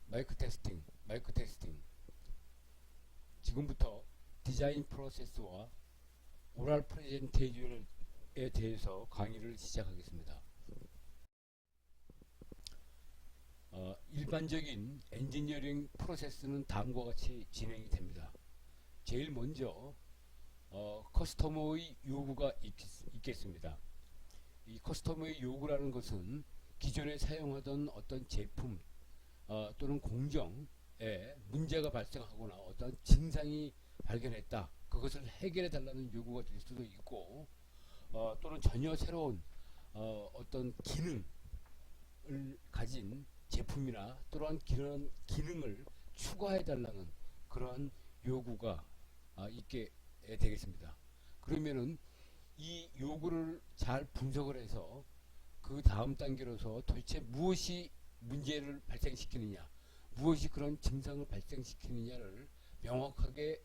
마이크 테스팅, 마이크 테스팅. 지금부터 디자인 프로세스와 오랄 프레젠테이션에 대해서 강의를 시작하겠습니다. 일반적인 엔지니어링 프로세스는 다음과 같이 진행이 됩니다. 제일 먼저 커스터머의 요구가 있겠습니다. 이 커스터머의 요구라는 것은 기존에 사용하던 어떤 제품 또는 공정에 문제가 발생하거나 어떤 증상이 발견했다, 그것을 해결해 달라는 요구가 될 수도 있고, 또는 전혀 새로운 어떤 기능을 가진 제품이나 또한 그런 기능을 추가해 달라는 그러한 요구가 있게 되겠습니다. 그러면은 이 요구를 잘 분석을 해서 그 다음 단계로서 도대체 무엇이 문제를 발생시키느냐, 무엇이 그런 증상을 발생시키느냐를 명확하게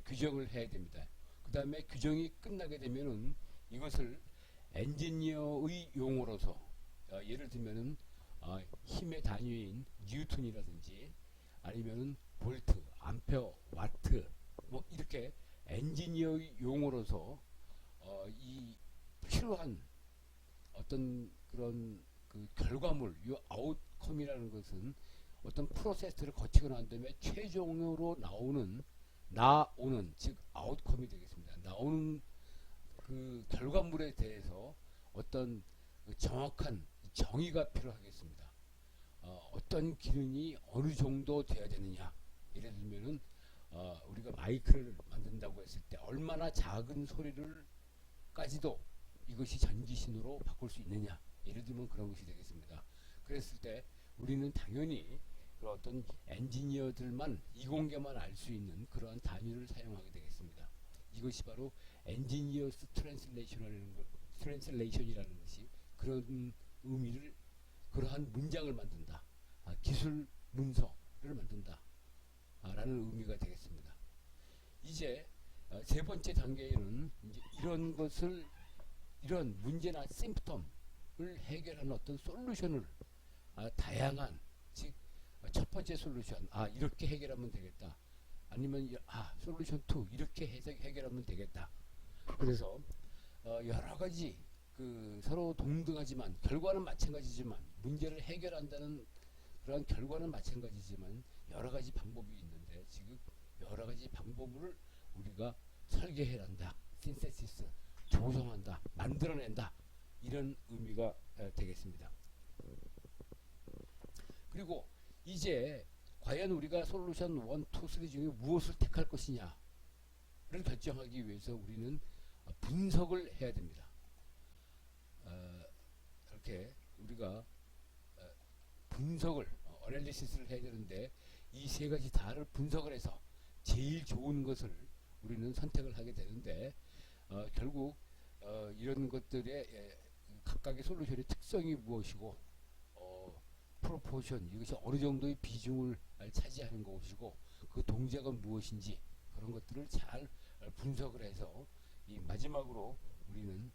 규정을 해야 됩니다. 그 다음에 규정이 끝나게 되면은 이것을 엔지니어의 용어로서 예를 들면은 힘의 단위인 뉴턴이라든지 아니면은 볼트, 암페어, 와트, 뭐 이렇게 엔지니어의 용어로서 이 필요한 어떤 그런 그 결과물, 이 아웃컴이라는 것은 어떤 프로세스를 거치고 난 다음에 최종으로 나오는 즉 아웃컴이 되겠습니다. 나오는 그 결과물에 대해서 어떤 그 정확한 정의가 필요하겠습니다. 어떤 기능이 어느 정도 돼야 되느냐. 예를 들면은 우리가 마이크를 만든다고 했을 때 얼마나 작은 소리를까지도 이것이 전기신호로 바꿀 수 있느냐, 예를 들면 그런 것이 되겠습니다. 그랬을 때 우리는 당연히 그 어떤 엔지니어들만 이공계만 알 수 있는 그러한 단위를 사용하게 되겠습니다. 이것이 바로 엔지니어스 트랜슬레이션이라는 것이 그런 의미를, 그러한 문장을 만든다, 기술 문서를 만든다 라는 의미가 되겠습니다. 이제 세 번째 단계에는 이제 이런 문제나 심프텀을 해결하는 어떤 솔루션을 다양한, 즉 첫 번째 솔루션, 이렇게 해결하면 되겠다, 아니면 솔루션 2 이렇게 해서 해결하면 되겠다. 그래서 여러 가지 그 서로 동등하지만 결과는 마찬가지지만, 문제를 해결한다는 그러한 결과는 마찬가지지만 여러 가지 방법이 있는데, 지금 여러 가지 방법을 우리가 설계해낸다, 신세시스, 조성한다, 만들어낸다, 이런 의미가 되겠습니다. 그리고 이제 과연 우리가 솔루션 1, 2, 3 중에 무엇을 택할 것이냐를 결정하기 위해서 우리는 분석을 해야 됩니다. 이렇게 우리가 분석을, 어널리시스를 해야 되는데, 이 세 가지 다를 분석을 해서 제일 좋은 것을 우리는 선택을 하게 되는데, 결국 이런 것들의 각각의 솔루션의 특성이 무엇이고, 프로포션, 이것이 어느 정도의 비중을 차지하는 것이고, 그 동작은 무엇인지, 그런 것들을 잘 분석을 해서 이 마지막으로 우리는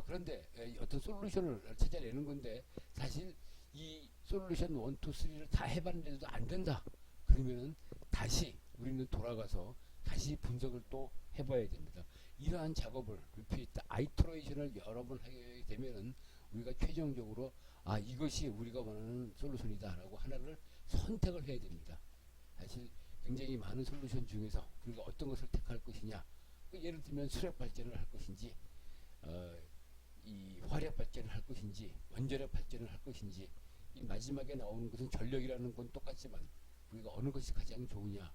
그런데 어떤 솔루션을 찾아내는 건데, 사실 이 솔루션 1, 2, 3를 다 해봤는데도 안 된다, 그러면은 다시 우리는 돌아가서 다시 분석을 또 해봐야 됩니다. 이러한 작업을 리피트, 아이터레이션을 여러 번 하게 되면은 우리가 최종적으로 이것이 우리가 원하는 솔루션이다 라고 하나를 선택을 해야 됩니다. 사실 굉장히 많은 솔루션 중에서 우리가 어떤 것을 택할 것이냐, 예를 들면 수력 발전을 할 것인지, 이 화력 발전을 할 것인지, 원자력 발전을 할 것인지, 이 마지막에 나오는 것은 전력이라는 건 똑같지만 우리가 어느 것이 가장 좋으냐,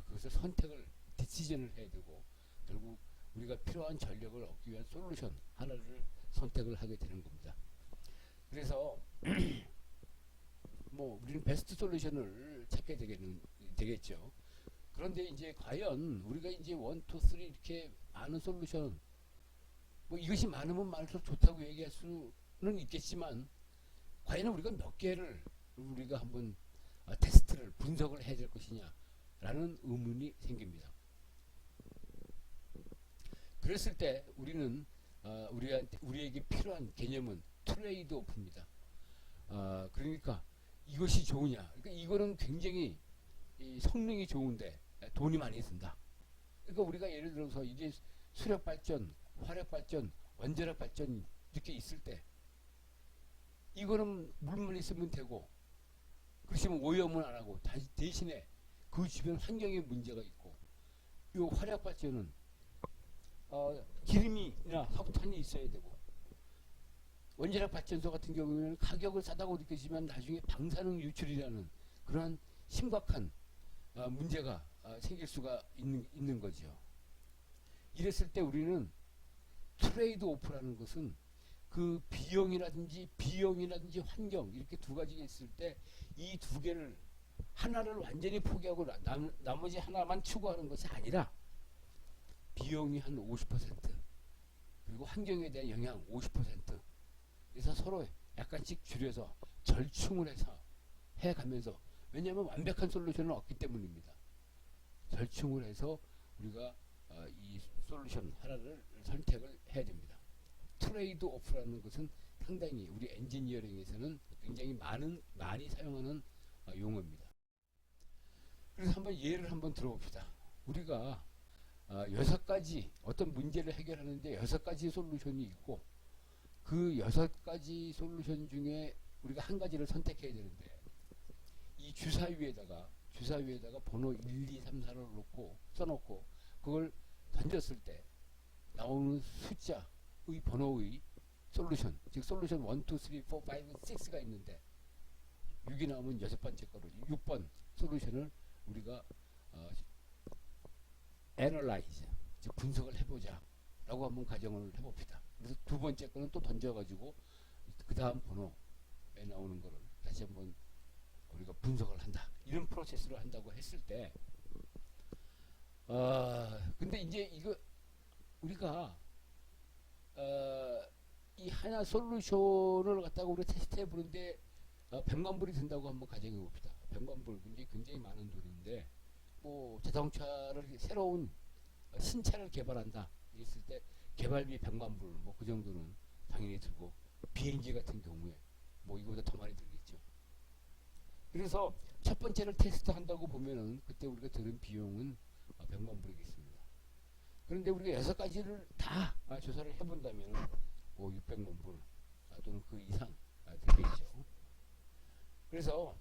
그것을 선택을, 디시전을 해야 되고, 결국 우리가 필요한 전력을 얻기 위한 솔루션 하나를 선택을 하게 되는 겁니다. 그래서 뭐 우리는 베스트 솔루션을 찾게 되겠죠. 그런데 이제 과연 우리가 이제 1, 2, 3 이렇게 많은 솔루션, 뭐 이것이 많으면 많을수록 좋다고 얘기할 수는 있겠지만, 과연 우리가 몇 개를 우리가 한번 테스트를, 분석을 해야 될 것이냐 라는 의문이 생깁니다. 그랬을 때 우리는 우리에게 필요한 개념은 트레이드 오프입니다. 그러니까 이것이 좋으냐, 그러니까 이거는 굉장히 이 성능이 좋은데 돈이 많이 든다. 그러니까 우리가 예를 들어서 이게 수력 발전, 화력 발전, 원자력 발전 이렇게 있을 때 이거는 물만 있으면 되고 그렇지만 오염은 안 하고 대신에 그 주변 환경에 문제가 있고 이 화력 발전은 기름이나 석탄이 있어야 되고 원자력 발전소 같은 경우에는 가격을 싸다고 느껴지만 나중에 방사능 유출이라는 그러한 심각한 문제가 생길 수가 있는 거죠. 이랬을 때 우리는 트레이드 오프라는 것은 그 비용이라든지 환경 이렇게 두 가지가 있을 때 이 두 개를 하나를 완전히 포기하고 나머지 하나만 추구하는 것이 아니라 비용이 한 50% 그리고 환경에 대한 영향 50% 그래서 서로 약간씩 줄여서 절충을 해서 해가면서 왜냐하면 완벽한 솔루션은 없기 때문입니다. 절충을 해서 우리가 이 솔루션 하나를 선택을 해야 됩니다. 트레이드 오프라는 것은 상당히 우리 엔지니어링에서는 굉장히 많이 사용하는 용어입니다. 그래서 한번 예를 한번 들어봅시다. 우리가 6가지 어떤 문제를 해결하는데 6가지 솔루션이 있고 그 6가지 솔루션 중에 우리가 한 가지를 선택해야 되는데 이 주사 위에다가 번호 1, 2, 3, 4를 써놓고 그걸 던졌을 때 나오는 숫자의 번호의 솔루션, 즉 솔루션 1, 2, 3, 4, 5, 6가 있는데 6이 나오면 6번째 거로 6번 솔루션을 우리가 analyze, 즉 분석을 해보자 라고 한번 가정을 해봅시다. 그래서 두 번째 거는 또 던져가지고 그 다음 번호에 나오는 거를 다시 한번 우리가 분석을 한다. 이런 프로세스를 한다고 했을 때 근데 이제 이거 우리가 이 하나 솔루션을 갖다가 우리가 테스트 해보는데 100만 불이 든다고 한번 가정해 봅시다. 100만 불 굉장히 많은 돈인데 뭐 자동차를 새로운 신차를 개발한다 했을 때 개발비 100만 불 뭐 그 정도는 당연히 들고 비행기 같은 경우에 뭐 이거보다 더 많이 들겠죠. 그래서 첫 번째를 테스트 한다고 보면은 그때 우리가 들은 비용은 100만 불이겠습니다. 그런데 우리가 6가지를 다 조사를 해본다면 뭐 600만 불 또는 그 이상 되겠죠. 그래서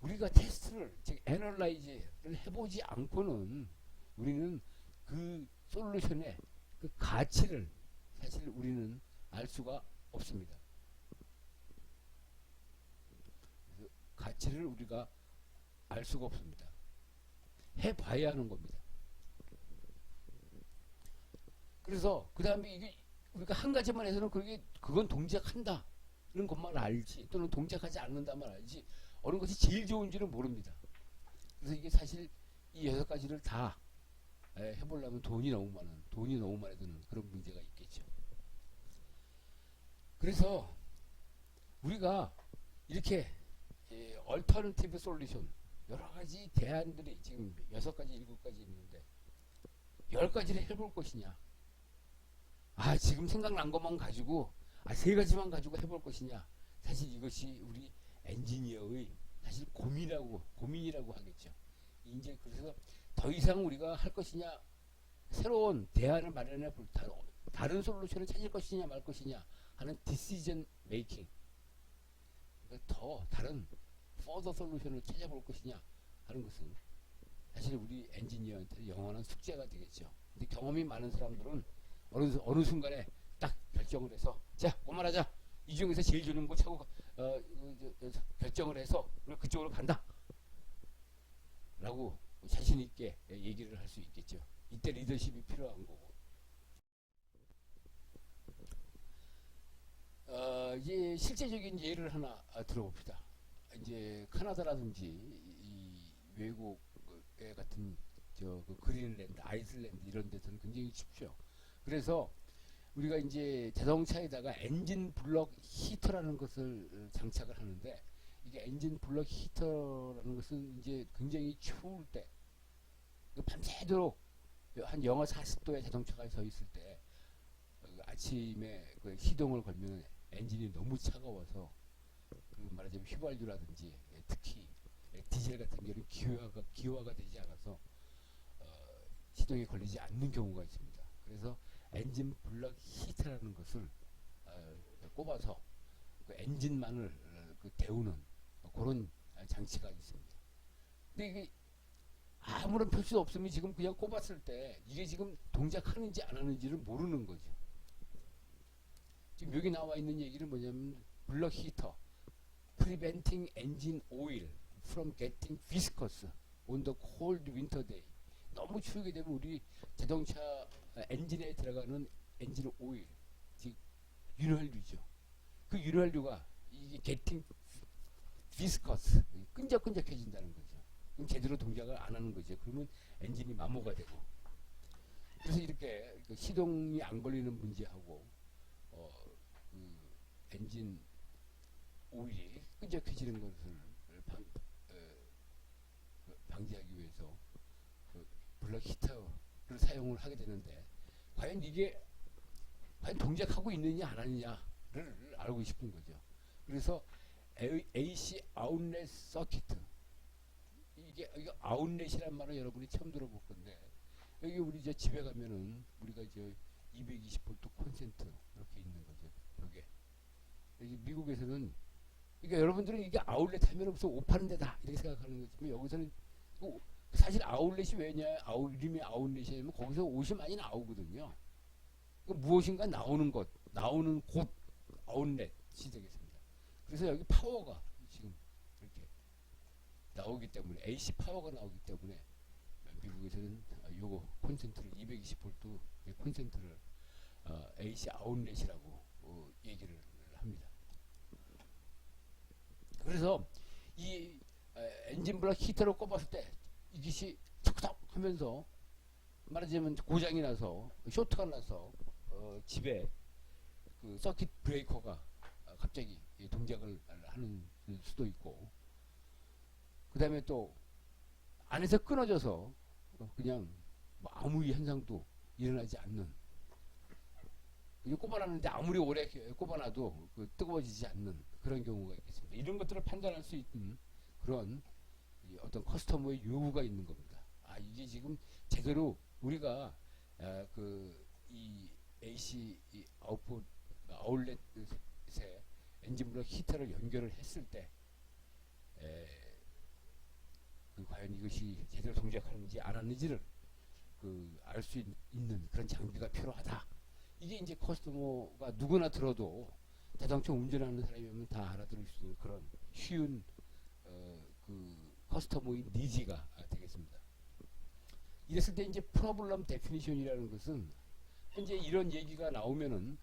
우리가 테스트를 즉 애널라이즈를 해보지 않고는 우리는 그 솔루션의 그 가치를 사실 우리는 알 수가 없습니다. 가치를 우리가 알 수가 없습니다. 해봐야 하는 겁니다. 그래서 그 다음에 이게 우리가 한 가지만 해서는 그건 동작한다 이런 것만 알지 또는 동작하지 않는다만 알지 어느 것이 제일 좋은지는 모릅니다. 그래서 이게 사실 이 6가지를 다 해보려면 돈이 너무 많이 드는 그런 문제가 있겠죠. 그래서 우리가 이렇게 얼터너티브 솔루션 여러가지 대안들이 지금 6가지 7가지 있는데 10가지를 해볼 것이냐 지금 생각난 것만 가지고 3가지만 가지고 해볼 것이냐 사실 이것이 우리 엔지니어의 사실 고민이라고 하겠죠. 이제 그래서 더 이상 우리가 할 것이냐 새로운 대안을 마련해 볼 다른 솔루션을 찾을 것이냐 말 것이냐 하는 디시전 메이킹 더 다른 further 솔루션을 찾아볼 것이냐 하는 것은 사실 우리 엔지니어한테 영원한 숙제가 되겠죠. 근데 경험이 많은 사람들은 어느 순간에 딱 결정을 해서 자 그만하자 이 중에서 제일 좋은 거 차고 결정을 해서 우리가 그쪽으로 간다 라고 자신 있게 얘기를 할 수 있겠죠. 이때 리더십이 필요한 거고 이제 실제적인 예를 하나 들어봅시다. 이제 카나다라든지 이 외국의 같은 그 그린랜드, 아이슬란드 이런 데서는 굉장히 춥죠. 그래서 우리가 이제 자동차에다가 엔진 블럭 히터라는 것을 장착을 하는데 이게 엔진 블럭 히터라는 것은 이제 굉장히 추울 때 밤새도록 한 영하 40도의 자동차가 서 있을 때 아침에 그 시동을 걸면 엔진이 너무 차가워서 그 말하자면 휘발유라든지 특히 디젤 같은 경우는 기호화가 되지 않아서 시동이 걸리지 않는 경우가 있습니다. 그래서 엔진 블럭 히트라는 것을 꼽아서 그 엔진만을 데우는 그런 장치가 있습니다. 근데 이게 아무런 표시도 없으면 지금 그냥 꼽았을 때 이게 지금 동작하는지 안 하는지를 모르는 거죠. 지금 여기 나와 있는 얘기는 뭐냐면 블럭 히터 preventing engine oil from getting viscous on the cold winter day. 너무 추우게 되면 우리 자동차 엔진에 들어가는 엔진 오일, 즉 윤활유죠. 그 윤활유가 이게 getting viscous, 끈적끈적해진다는 거죠. 그럼 제대로 동작을 안 하는 거죠. 그러면 엔진이 마모가 되고. 그래서 이렇게 시동이 안 걸리는 문제하고 그 엔진 오일이 끈적해지는 것을 방지하기 위해서 블럭 히터를 사용을 하게 되는데 과연 이게 동작하고 있느냐 안 하느냐를 알고 싶은 거죠. 그래서 AC 아웃렛 서키트, 이게 아웃렛이란 말을 여러분이 처음 들어볼 건데, 여기 우리 저 집에 가면은 우리가 저 220V 콘센트 이렇게 있는 거죠. 벽에. 여기 미국에서는, 그러니까 여러분들은 이게 아웃렛 하면 무슨 옷 파는 데다 이렇게 생각하는 거지만, 여기서는 사실 아웃렛이 왜냐, 이름이 아웃렛이냐면 거기서 옷이 많이 나오거든요. 그러니까 무엇인가 나오는 곳, 아웃렛이 되겠습니다. 그래서 여기 파워가 지금 이렇게 나오기 때문에, AC 파워가 나오기 때문에 미국에서는 요거 콘센트를 220V 콘센트를 AC 아웃렛이라고 얘기를 합니다. 그래서 이 엔진 블럭 히터를 꼽았을 때 이것이 척척 하면서 말하자면 고장이 나서 쇼트가 나서 집에 그 서킷 브레이커가 갑자기 동작을 하는 수도 있고, 그 다음에 또 안에서 끊어져서 그냥 뭐 아무 현상도 일어나지 않는, 꼽아놨는데 아무리 오래 꼽아놔도 뜨거워지지 않는 그런 경우가 있겠습니다. 이런 것들을 판단할 수 있는 그런 어떤 커스터머의 요구가 있는 겁니다. 이게 지금 제대로 우리가 이 AC 아웃렛에 엔진 블럭 히터를 연결을 했을 때 과연 이것이 제대로 동작하는지 안 하는지를 알 수 있는 그런 장비가 필요하다. 이게 이제 커스터머가 누구나 들어도 자동차 운전하는 사람이면 다 알아들을 수 있는 그런 쉬운 커스터머의 니즈가 되겠습니다. 이랬을 때 이제 프로블럼 데피니션이라는 것은 현재 이런 얘기가 나오면은,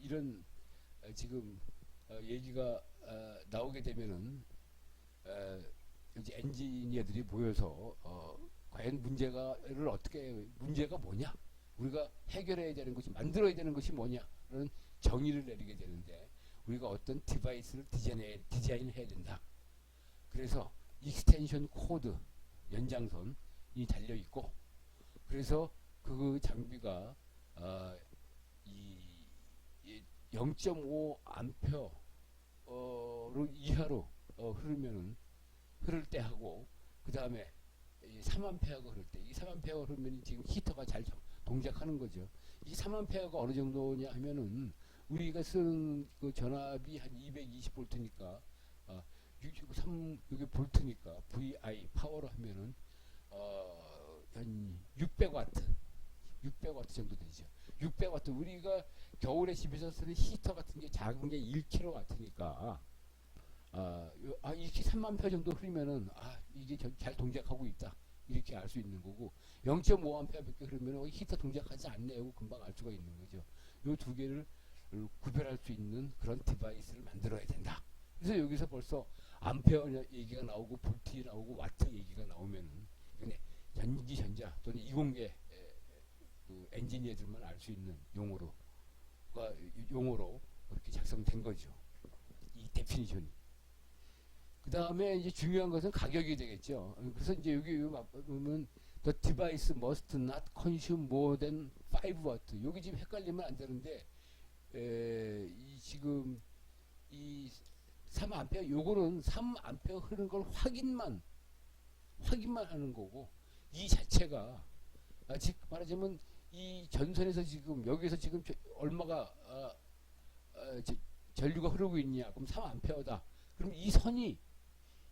이런 지금 얘기가 나오게 되면은 이제 엔지니어들이 모여서 과연 문제가 뭐냐, 우리가 해결해야 되는 것이, 만들어야 되는 것이 뭐냐라는 정의를 내리게 되는데, 우리가 어떤 디바이스를 디자인해야 된다. 그래서 익스텐션 코드 연장선이 달려 있고, 그래서 그 장비가 이 0.5 암페어로 이하로 흐를 때 하고, 그 다음에 3암페어가 흐를 때, 이 3암페어가 흐르면 지금 히터가 잘 동작하는 거죠. 이 3암페어가 어느 정도냐 하면은 우리가 쓰는 그 전압이 한 220V니까 여기 볼트니까 VI 파워로 하면은 한 600W 정도 되죠. 600W, 우리가 겨울에 집에서 쓰는 히터 같은 게 작은 게 1kW니까 이렇게 3만페어 정도 흐르면은 이게 잘 동작하고 있다, 이렇게 알 수 있는 거고, 0.5A밖에 흐르면 히터 동작하지 않네요, 금방 알 수가 있는 거죠. 이 두 개를 구별할 수 있는 그런 디바이스를 만들어야 된다. 그래서 여기서 벌써 암페어 얘기가 나오고 볼트 나오고 와트 얘기가 나오면은 전기전자 또는 이공계 엔지니어들만 알 수 있는 용어로 그렇게 작성된 거죠, 이 데피니션이. 그 다음에 이제 중요한 것은 가격이 되겠죠. 그래서 이제 여기 보면 the device must not consume more than 5W. 여기 지금 헷갈리면 안 되는데, 지금 이 3A 요거는 3A 흐르는 걸 확인만 하는 거고, 이 자체가 즉 말하자면 이 전선에서 지금 여기에서 지금 얼마가 전류가 흐르고 있냐, 그럼 3A다. 그럼 이 선이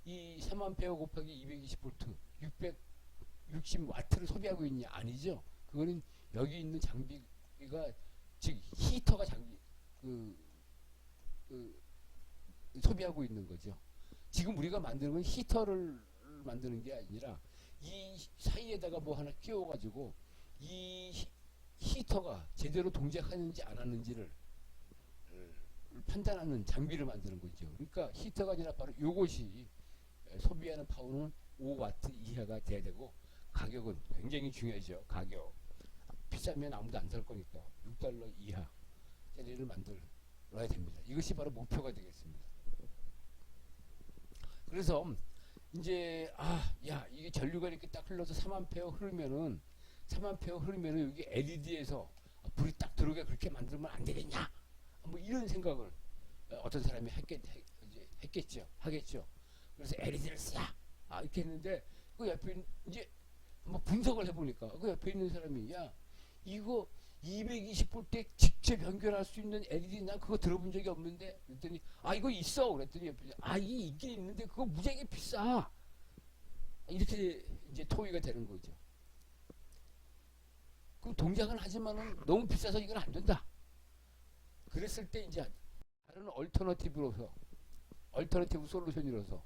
이 3A 곱하기 220V 660W를 소비하고 있냐? 아니죠. 그거는 여기 있는 장비가 즉 히터가 소비하고 있는 거죠. 지금 우리가 만드는 건 히터를 만드는 게 아니라 이 사이에다가 뭐 하나 끼워가지고 이 히터가 제대로 동작하는지 안 하는지를 판단하는 장비를 만드는 거죠. 그러니까 히터가 아니라 바로 이것이 소비하는 파워는 5W 이하가 돼야 되고, 가격은 굉장히 중요하죠. 가격 비싸면 아무도 안 살 거니까 $6 이하 짜리를 만들어야 됩니다. 이것이 바로 목표가 되겠습니다. 그래서 이제 이게 전류가 이렇게 딱 흘러서 3A 흐르면은 여기 LED에서 불이 딱 들어오게 그렇게 만들면 안 되겠냐? 뭐 이런 생각을 어떤 사람이 하겠죠. 그래서 LED를 이렇게 했는데, 그 옆에 이제 뭐 분석을 해보니까 그 옆에 있는 사람이 이거 220V 때 직접 연결할 수 있는 LED 난 그거 들어본 적이 없는데, 그랬더니 이거 있어. 그랬더니 옆에 이게 있긴 있는데 그거 무지하게 비싸. 이렇게 이제 토의가 되는 거죠. 그럼 동작은 하지만은 너무 비싸서 이건 안 된다. 그랬을 때 이제 다른 얼터너티브 솔루션이라서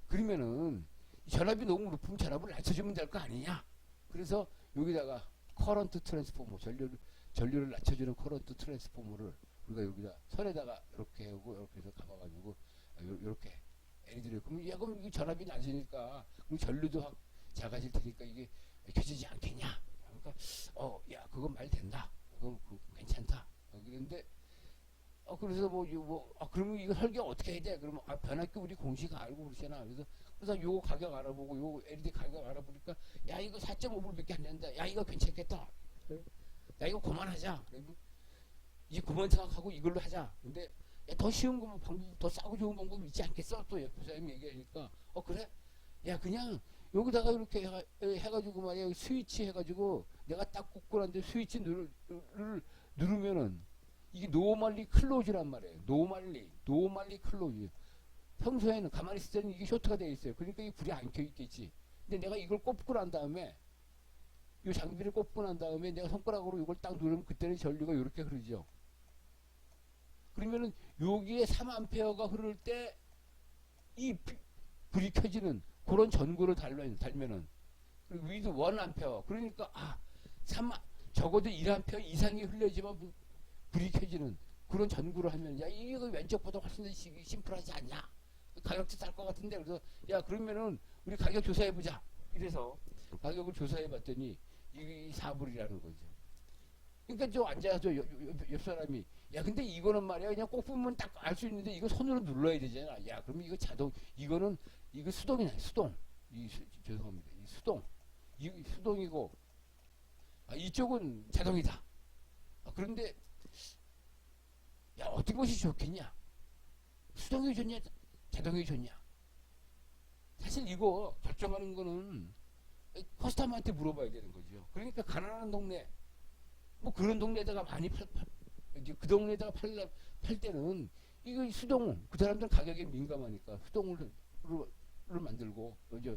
그러면은 전압이 너무 높으면 전압을 낮춰주면 될 거 아니냐. 그래서 여기다가 커런트 트랜스포머, 전류를 낮춰주는 커런트 트랜스포머를 우리가 여기다 선에다가 이렇게 하고 이렇게 해서 감아가지고 이렇게 LED를, 그럼 이게 전압이 낮으니까 그럼 전류도 작아질 테니까 이게 켜지지 않겠냐. 그러니까 그건 말 된다. 그건 괜찮다. 그런데 그래서 그러면 이거 설계 어떻게 해야 돼? 그러면 변압기 우리 공식 알고 그러잖아. 그래서 요거 가격 알아보고 요거 LED 가격 알아보니까 이거 4.5불밖에 안 된다. 이거 괜찮겠다. 이거 그만하자. 그리고 이제 그만 생각하고 이걸로 하자. 근데 더 쉬운 거 방법, 더 싸고 좋은 방법이 있지 않겠어? 또 옆에 사람이 얘기하니까 그래? 그냥 여기다가 이렇게 해가지고 말이야, 스위치 해가지고 내가 딱 꽂고 났는데 스위치 누르면은 이게 노멀리 클로즈란 말이에요. 노멀리 클로즈. 평소에는 가만히 있을 때는 이게 쇼트가 되어 있어요. 그러니까 이 불이 안 켜 있겠지. 근데 내가 이걸 꼽고 난 다음에, 이 장비를 꼽고 난 다음에 내가 손가락으로 이걸 딱 누르면 그때는 전류가 이렇게 흐르죠. 그러면은 여기에 3A가 흐를 때 이 불이 켜지는 그런 전구를 달면은, 그리고 위도 1A. 그러니까 적어도 1A 이상이 흘려지만 불이 켜지는 그런 전구를 하면 이거 왼쪽보다 훨씬 더 심플하지 않냐? 가격도 쌀 것 같은데. 그래서 그러면은 우리 가격 조사해보자. 이래서 가격을 조사해봤더니 이게 4불이라는 거죠. 그러니까 저 앉아서 옆 사람이 근데 이거는 말이야 그냥 꼭 보면 딱 알 수 있는데 이거 손으로 눌러야 되잖아. 그럼 이거 이거 수동이네. 수동. 죄송합니다. 이 수동이고 이쪽은 자동이다. 그런데 어떤 것이 좋겠냐? 수동이 좋냐? 자동이 좋냐? 사실 이거 결정하는 거는 커스터머한테 물어봐야 되는 거죠. 그러니까 가난한 동네, 뭐 그런 동네에다가 많이 그 동네에다가 팔 때는 이거 수동, 그 사람들은 가격에 민감하니까 수동을 만들고 이제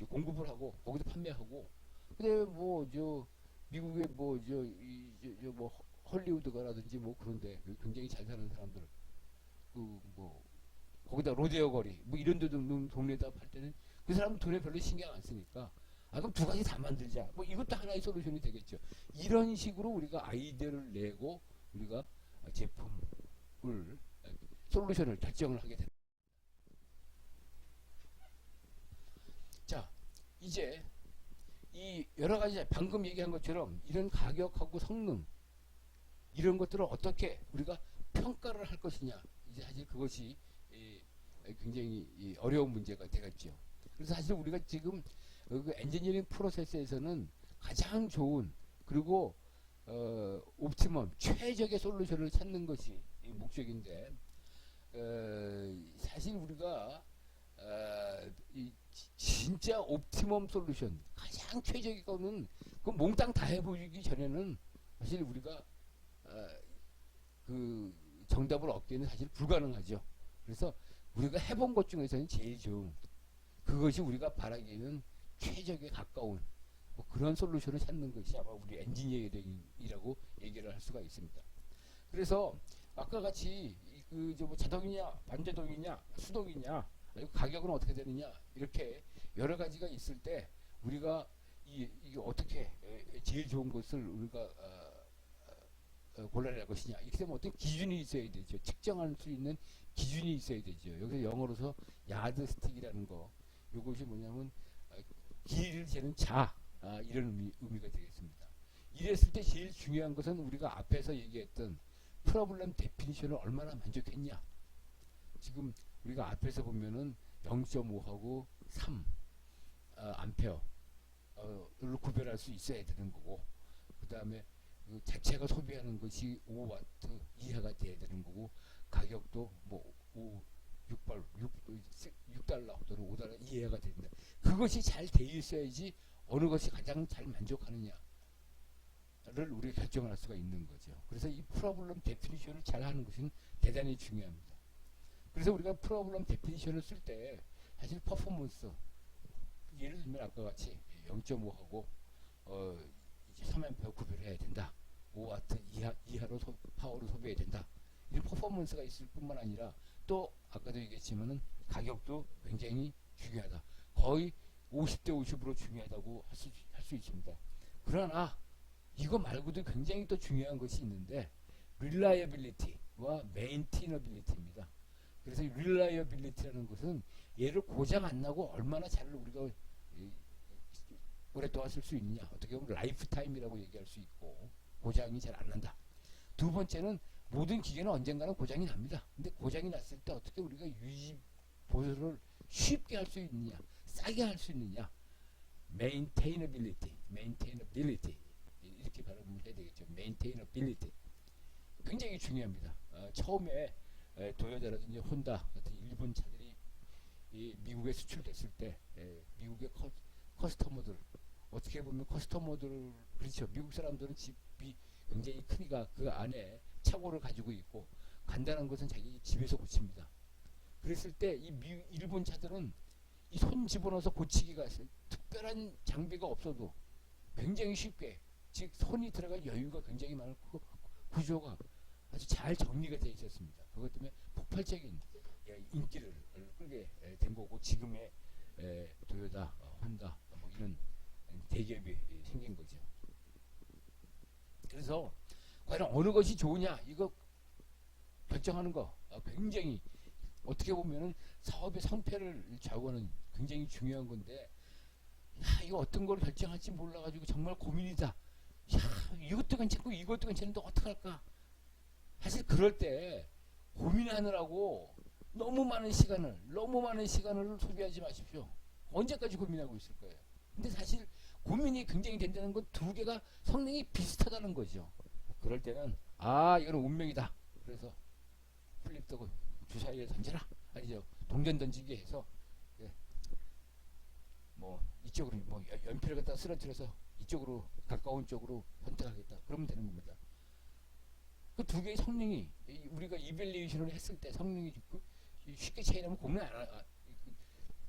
공급을 하고 거기서 판매하고. 근데 미국의 헐리우드가라든지 그런데 굉장히 잘 사는 사람들 거기다 로데오 거리 이런 데도 동네에다 팔 때는 그 사람은 돈에 별로 신경 안 쓰니까 그럼 두 가지 다 만들자. 이것도 하나의 솔루션이 되겠죠. 이런 식으로 우리가 아이디어를 내고 우리가 제품을 솔루션을 결정을 하게 됩니다. 자, 이제 이 여러 가지 방금 얘기한 것처럼 이런 가격하고 성능 이런 것들을 어떻게 우리가 평가를 할 것이냐, 이제 사실 그것이 굉장히 어려운 문제가 되겠죠. 그래서 사실 우리가 지금 그 엔지니어링 프로세스에서는 가장 좋은 그리고 옵티멈 최적의 솔루션을 찾는 것이 목적인데 사실 우리가 진짜 옵티멈 솔루션 가장 최적의 거는 그 몽땅 다 해보기 전에는 사실 우리가 그 정답을 얻기는 사실 불가능하죠. 그래서 우리가 해본 것 중에서는 제일 좋은 그것이 우리가 바라기에는 최적에 가까운 뭐 그런 솔루션을 찾는 것이 아마 우리 엔지니어링이라고 얘기를 할 수가 있습니다. 그래서 아까 같이 그뭐 자동이냐 반자동이냐 수동이냐 가격은 어떻게 되느냐 이렇게 여러 가지가 있을 때 우리가 이게 어떻게 제일 좋은 것을 우리가 골라낼 것이냐 이렇게 되면 어떤 기준이 있어야 되죠. 측정할 수 있는 기준이 있어야 되죠. 여기서 영어로서 야드스틱이라는 거 이것이 뭐냐면 길이를 재는 자 이런 의미가 되겠습니다. 이랬을 때 제일 중요한 것은 우리가 앞에서 얘기했던 프로블럼 데피니션을 얼마나 만족했냐. 지금 우리가 앞에서 보면은 0.5하고 3 암페어를 구별할 수 있어야 되는 거고, 그 다음에 그 자체가 소비하는 것이 5와트 이하가 돼야 되는 거고, 가격도 뭐 6달러 또는 5달러 이하가 된다. 그것이 잘 돼 있어야지 어느 것이 가장 잘 만족하느냐 를 우리가 결정을 할 수가 있는 거죠. 그래서 이 프로블럼 데피니션을 잘 하는 것은 대단히 중요합니다. 그래서 우리가 프로블럼 데피니션을 쓸 때 사실 퍼포먼스 예를 들면 아까 같이 0.5하고 이제 3A 구별해야 된다. 5와트 이하로 파워를 소비해야 된다. 이런 퍼포먼스가 있을 뿐만 아니라 또 아까도 얘기했지만은 가격도 굉장히 중요하다. 거의 50대 50으로 중요하다고 할 수 있습니다. 그러나 이거 말고도 굉장히 또 중요한 것이 있는데 reliability와 maintainability입니다. 그래서 reliability라는 것은 얘를 고장 안 나고 얼마나 잘 우리가 오랫동안 쓸 수 있느냐. 어떻게 보면 라이프타임이라고 얘기할 수 있고 고장이 잘 안 난다. 두 번째는 모든 기계는 언젠가는 고장이 납니다. 근데 고장이 났을 때 어떻게 우리가 유지 보수를 쉽게 할 수 있느냐, 싸게 할 수 있느냐. maintainability 이렇게 발음을 해야 되겠죠. maintainability 굉장히 중요합니다. 처음에 도요타라든지 혼다 같은 일본 차들이 미국에 수출됐을 때 미국의 커스터머들 어떻게 보면 커스터머들 그렇죠. 미국 사람들은 집이 굉장히 크니까 그 안에 차고를 가지고 있고 간단한 것은 자기 집에서 고칩니다. 그랬을 때 이 일본 차들은 이 손 집어넣어서 고치기가 특별한 장비가 없어도 굉장히 쉽게 즉 손이 들어갈 여유가 굉장히 많고 구조가 아주 잘 정리가 되어 있었습니다. 그것 때문에 폭발적인 인기를 끌게 된 거고 지금의 도요타, 혼다 뭐 이런 대기업이 생긴 거죠. 그래서 과연 어느 것이 좋으냐 이거 결정하는 거 굉장히 어떻게 보면은 사업의 성패를 좌우하는 굉장히 중요한 건데 야 이거 어떤 걸 결정할지 몰라가지고 정말 고민이다. 야 이것도 괜찮고 이것도 괜찮은데 어떡할까. 사실 그럴 때 고민하느라고 너무 많은 시간을 소비하지 마십시오. 언제까지 고민하고 있을 거예요. 근데 사실 고민이 굉장히 된다는 건 두 개가 성능이 비슷하다는 거죠. 그럴 때는 이거는 운명이다. 그래서 플립도 주사위에 던져라. 아니죠. 동전 던지기 해서 뭐 이쪽으로 뭐 연필을 갖다 쓰러뜨려서 이쪽으로 가까운 쪽으로 선택하겠다. 그러면 되는 겁니다. 그 두 개의 성능이 우리가 이밸리에이션을 했을 때 성능이 쉽게 차이 나면 고민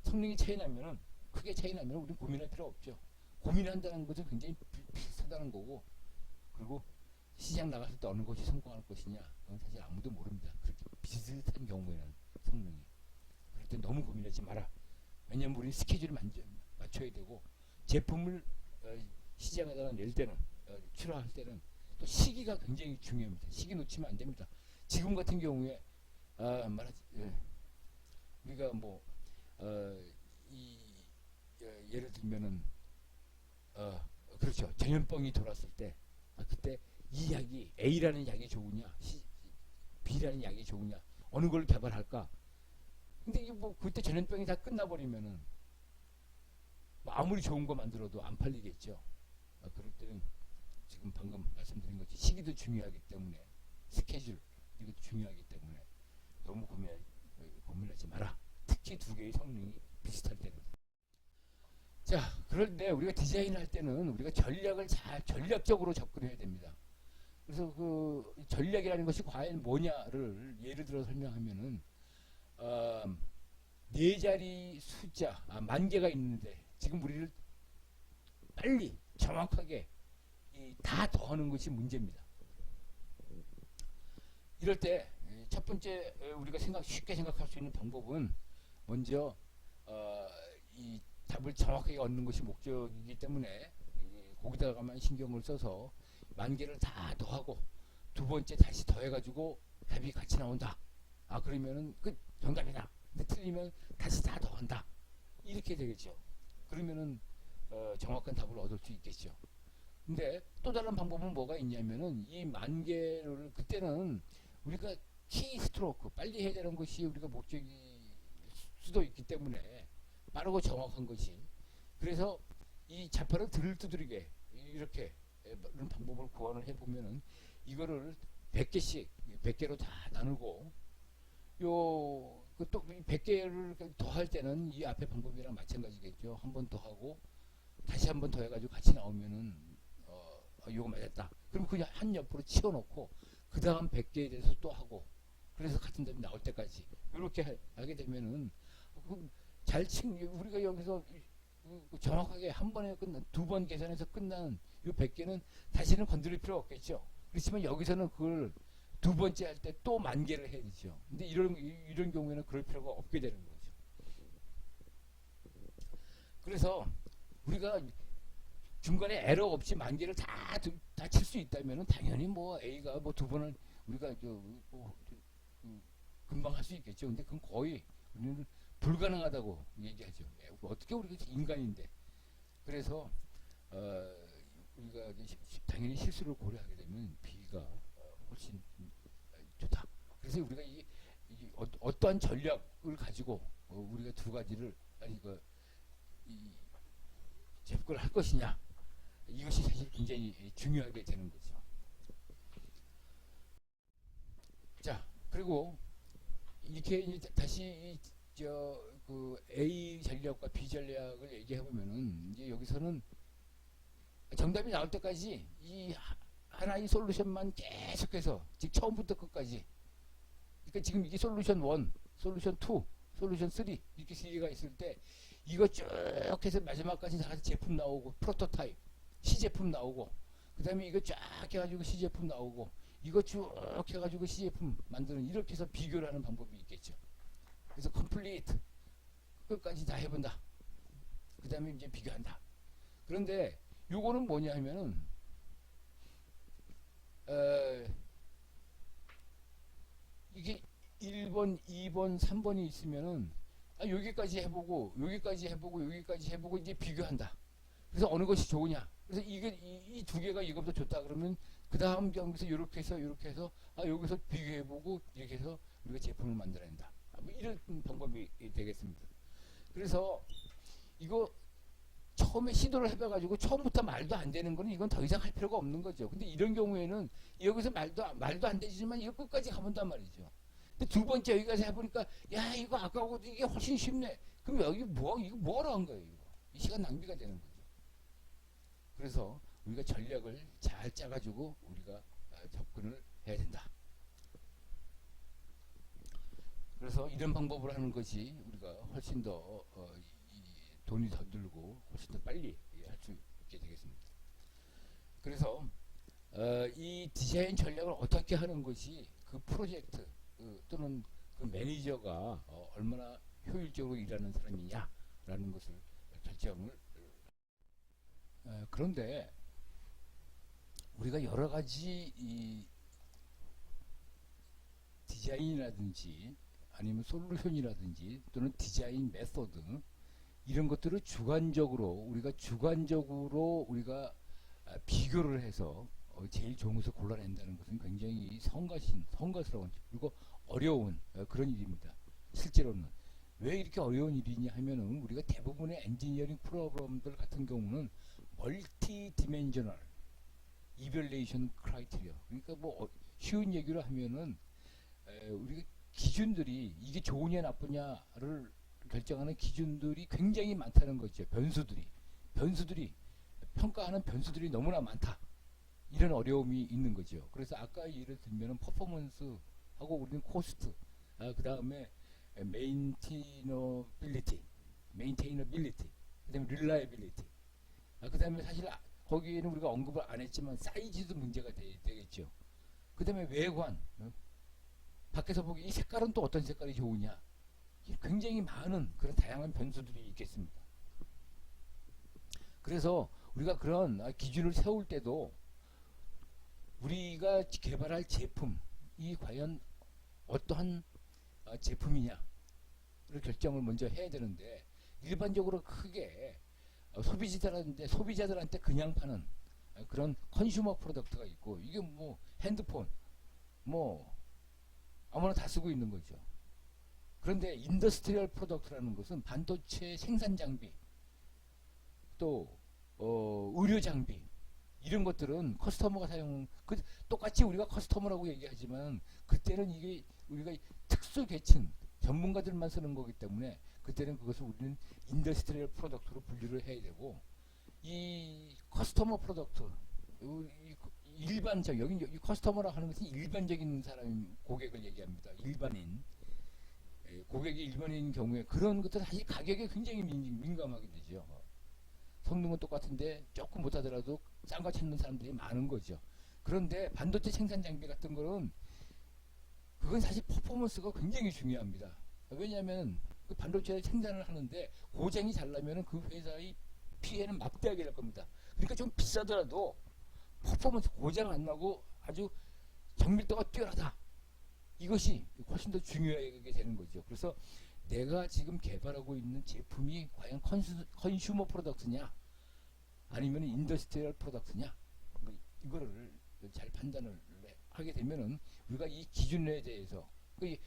성능이 차이 나면은 크게 차이 나면 우리는 고민할 필요 없죠. 고민한다는 것은 굉장히 비슷하다는 거고 그리고 시장 나갔을 때 어느 것이 성공할 것이냐 그건 사실 아무도 모릅니다. 그렇게 비슷한 경우에는 성능이 그럴 때 너무 고민하지 마라. 왜냐면 우리는 스케줄을 맞춰야 되고 제품을 시장에다가 낼 때는 출하할 때는 또 시기가 굉장히 중요합니다. 시기 놓치면 안 됩니다. 지금 같은 경우에 우리가 뭐 예를 들면은 그렇죠. 전염병이 돌았을 때 그때 이 약이 A라는 약이 좋으냐 B라는 약이 좋으냐 어느 걸 개발할까. 근데 이게 뭐 그때 전염병이 다 끝나버리면은 뭐 아무리 좋은 거 만들어도 안 팔리겠죠. 그럴 때는 지금 방금 말씀드린 것처럼 시기도 중요하기 때문에 스케줄 이것도 중요하기 때문에 너무 고민하지 마라. 특히 두 개의 성능이 비슷할 때는. 자, 그런데 우리가 디자인을 할 때는 우리가 전략을 전략적으로 접근해야 됩니다. 그래서 그 전략이라는 것이 과연 뭐냐를 예를 들어 설명하면은 네 자리 숫자 만 개가 있는데 지금 우리를 빨리 정확하게 다 더하는 것이 문제입니다. 이럴 때 첫 번째 우리가 쉽게 생각할 수 있는 방법은 먼저 이 답을 정확하게 얻는 것이 목적이기 때문에 거기다가만 신경을 써서 만 개를 다 더하고 두 번째 다시 더해가지고 답이 같이 나온다. 그러면은 끝 정답이다. 근데 틀리면 다시 다 더한다. 이렇게 되겠죠. 그러면은 정확한 답을 얻을 수 있겠죠. 근데 또 다른 방법은 뭐가 있냐면은 이 만 개를 그때는 우리가 키 스트로크 빨리 해야 되는 것이 우리가 목적일 수도 있기 때문에 빠르고 정확한 것이 그래서 이 자판을 두들기게 이렇게 이런 방법을 고안을 해보면은 이거를 100개씩 100개로 다 나누고 또 100개를 더할 때는 이 앞에 방법이랑 마찬가지겠죠. 한 번 더 하고 다시 한 번 더 해가지고 같이 나오면은 이거 맞았다. 그럼 그냥 한 옆으로 치워놓고 그 다음 100개에 대해서 또 하고 그래서 같은 답이 나올 때까지 이렇게 하게 되면은 우리가 여기서 정확하게 한 번에 두 번 계산해서 끝난 이 100개는 다시는 건드릴 필요 없겠죠. 그렇지만 여기서는 그걸 두 번째 할 때 또 만 개를 해야 되죠. 근데 이런 경우에는 그럴 필요가 없게 되는 거죠. 그래서 우리가 중간에 에러 없이 만 개를 다 칠 수 있다면 당연히 뭐 A가 뭐 두 번을 우리가 금방 할 수 있겠죠. 근데 그건 거의 우리는 불가능하다고 얘기하죠. 어떻게 우리가 인간인데. 그래서 우리가 당연히 실수를 고려하게 되면 B가 훨씬 좋다. 그래서 우리가 어떠한 전략을 가지고 우리가 두 가지를 접근을 할 것이냐 이것이 사실 굉장히 중요하게 되는 거죠. 자, 그리고 이렇게 다시 그 A 전략과 B 전략을 얘기해 보면은 이제 여기서는 정답이 나올 때까지 이 하나의 솔루션만 계속해서 즉 처음부터 끝까지 그러니까 지금 이게 솔루션 1, 솔루션 2, 솔루션 3 이렇게 세 개가 있을 때 이거 쭉 해서 마지막까지 다 제품 나오고 프로토타입 시제품 나오고 그 다음에 이거 쫙 해가지고 시제품 나오고 이거 쭉 해가지고 시제품 만드는 이렇게 해서 비교를 하는 방법이 있겠죠. 그래서 컴플리트 끝까지 다 해본다. 그 다음에 이제 비교한다. 그런데 요거는 뭐냐 하면은 이게 1번, 2번, 3번이 있으면은 여기까지 해보고 여기까지 해보고 여기까지 해보고 이제 비교한다. 그래서 어느 것이 좋으냐. 그래서 이 두 개가 이것보다 좋다 그러면 그 다음 경기에서 이렇게 해서 여기서 비교해보고 이렇게 해서 우리가 제품을 만들어낸다. 뭐 이런 방법이 되겠습니다. 그래서 이거 처음에 시도를 해봐가지고 처음부터 말도 안 되는 거는 이건 더 이상 할 필요가 없는 거죠. 근데 이런 경우에는 여기서 말도 안 되지만 이거 끝까지 가본단 말이죠. 근데 두 번째 여기까지 해보니까 야 이거 아까보다 이게 훨씬 쉽네. 그럼 여기 이거 뭐하러 한 거예요? 이거 이 시간 낭비가 되는 거죠. 그래서 우리가 전략을 잘 짜가지고 우리가 접근을 해야 된다. 그래서 이런 방법을 하는 것이 우리가 훨씬 더 돈이 더 들고 훨씬 더 빨리 할 수 있게 되겠습니다. 그래서 이 디자인 전략을 어떻게 하는 것이 그 프로젝트 또는 그 매니저가 얼마나 효율적으로 일하는 사람이냐라는 것을 결정을 그런데 우리가 여러 가지 이 디자인이라든지 아니면 솔루션이라든지 또는 디자인 메소드 이런 것들을 주관적으로 우리가 비교를 해서 제일 좋은 것을 골라낸다는 것은 굉장히 성가스러운 그리고 어려운 그런 일입니다. 실제로는 왜 이렇게 어려운 일이냐 하면은 우리가 대부분의 엔지니어링 프로그램들 같은 경우는 멀티 디멘셔널 이별레이션 크라이테리아 그러니까 뭐 쉬운 얘기로 하면은 우리가 기준들이 이게 좋으냐 나쁘냐를 결정하는 기준들이 굉장히 많다는 거죠. 변수들이 평가하는 변수들이 너무나 많다. 이런 어려움이 있는 거죠. 그래서 아까 예를 들면은 퍼포먼스하고 우리는 코스트, 그 다음에 메인테이너빌리티, 그다음에 릴라이빌리티, 그다음에 사실 거기에는 우리가 언급을 안 했지만 사이즈도 문제가 되겠죠. 그다음에 외관, 밖에서 보기 이 색깔은 또 어떤 색깔이 좋으냐, 굉장히 많은 그런 다양한 변수들이 있겠습니다. 그래서 우리가 그런 기준을 세울 때도 우리가 개발할 제품이 과연 어떠한 제품이냐를 결정을 먼저 해야 되는데, 일반적으로 크게 소비자들한테 그냥 파는 그런 컨슈머 프로덕트가 있고, 이게 뭐 핸드폰 뭐 아무나 다 쓰고 있는 거죠. 그런데 인더스트리얼 프로덕트라는 것은 반도체 생산 장비, 또 의료 장비, 이런 것들은 커스터머가 똑같이 우리가 커스터머라고 얘기하지만, 그때는 이게 우리가 특수 계층 전문가들만 쓰는 거기 때문에 그때는 그것을 우리는 인더스트리얼 프로덕트로 분류를 해야 되고, 이 커스터머 프로덕트, 일반적, 여기 커스터머라 하는 것은 일반적인 사람, 고객을 얘기합니다. 일반인, 고객이 일반인인 경우에 그런 것들은 사실 가격에 굉장히 민감하게 되죠. 성능은 똑같은데 조금 못하더라도 싼 거 찾는 사람들이 많은 거죠. 그런데 반도체 생산 장비 같은 거는 그건 사실 퍼포먼스가 굉장히 중요합니다. 왜냐하면 그 반도체 생산을 하는데 고장이 잘 나면은 그 회사의 피해는 막대하게 될 겁니다. 그러니까 좀 비싸더라도 퍼포먼스 고장 안 나고 아주 정밀도가 뛰어나다, 이것이 훨씬 더 중요하게 되는 거죠. 그래서 내가 지금 개발하고 있는 제품이 과연 컨슈머 프로덕트냐 아니면 인더스트리얼 프로덕트냐, 이거를 잘 판단을 하게 되면은 우리가 이 기준에 대해서, 이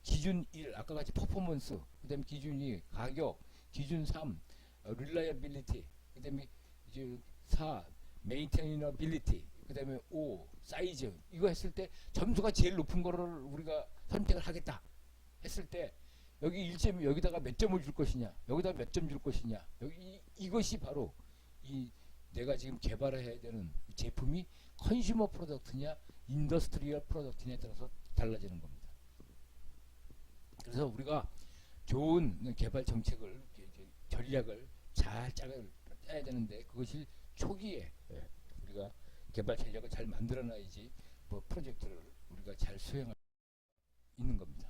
기준 1 아까 같이 퍼포먼스, 그 다음에 기준 2 가격, 기준 3 릴라이어빌리티, 그 다음에 이제 4 메인테이너빌리티, 그 다음에 5 사이즈, 이거 했을 때 점수가 제일 높은 거를 우리가 선택을 하겠다 했을 때, 여기 1점, 여기다가 몇 점을 줄 것이냐, 여기다 몇 점 줄 것이냐, 이것이 바로 이 내가 지금 개발해야 되는 제품이 컨슈머 프로덕트냐 인더스트리얼 프로덕트냐에 따라서 달라지는 겁니다. 그래서 우리가 좋은 개발 정책을, 전략을 잘 짜야 되는데, 그것이 초기에 우리가 개발 전략을 잘 만들어놔야지 뭐 프로젝트를 우리가 잘 수행할 수 있는 겁니다.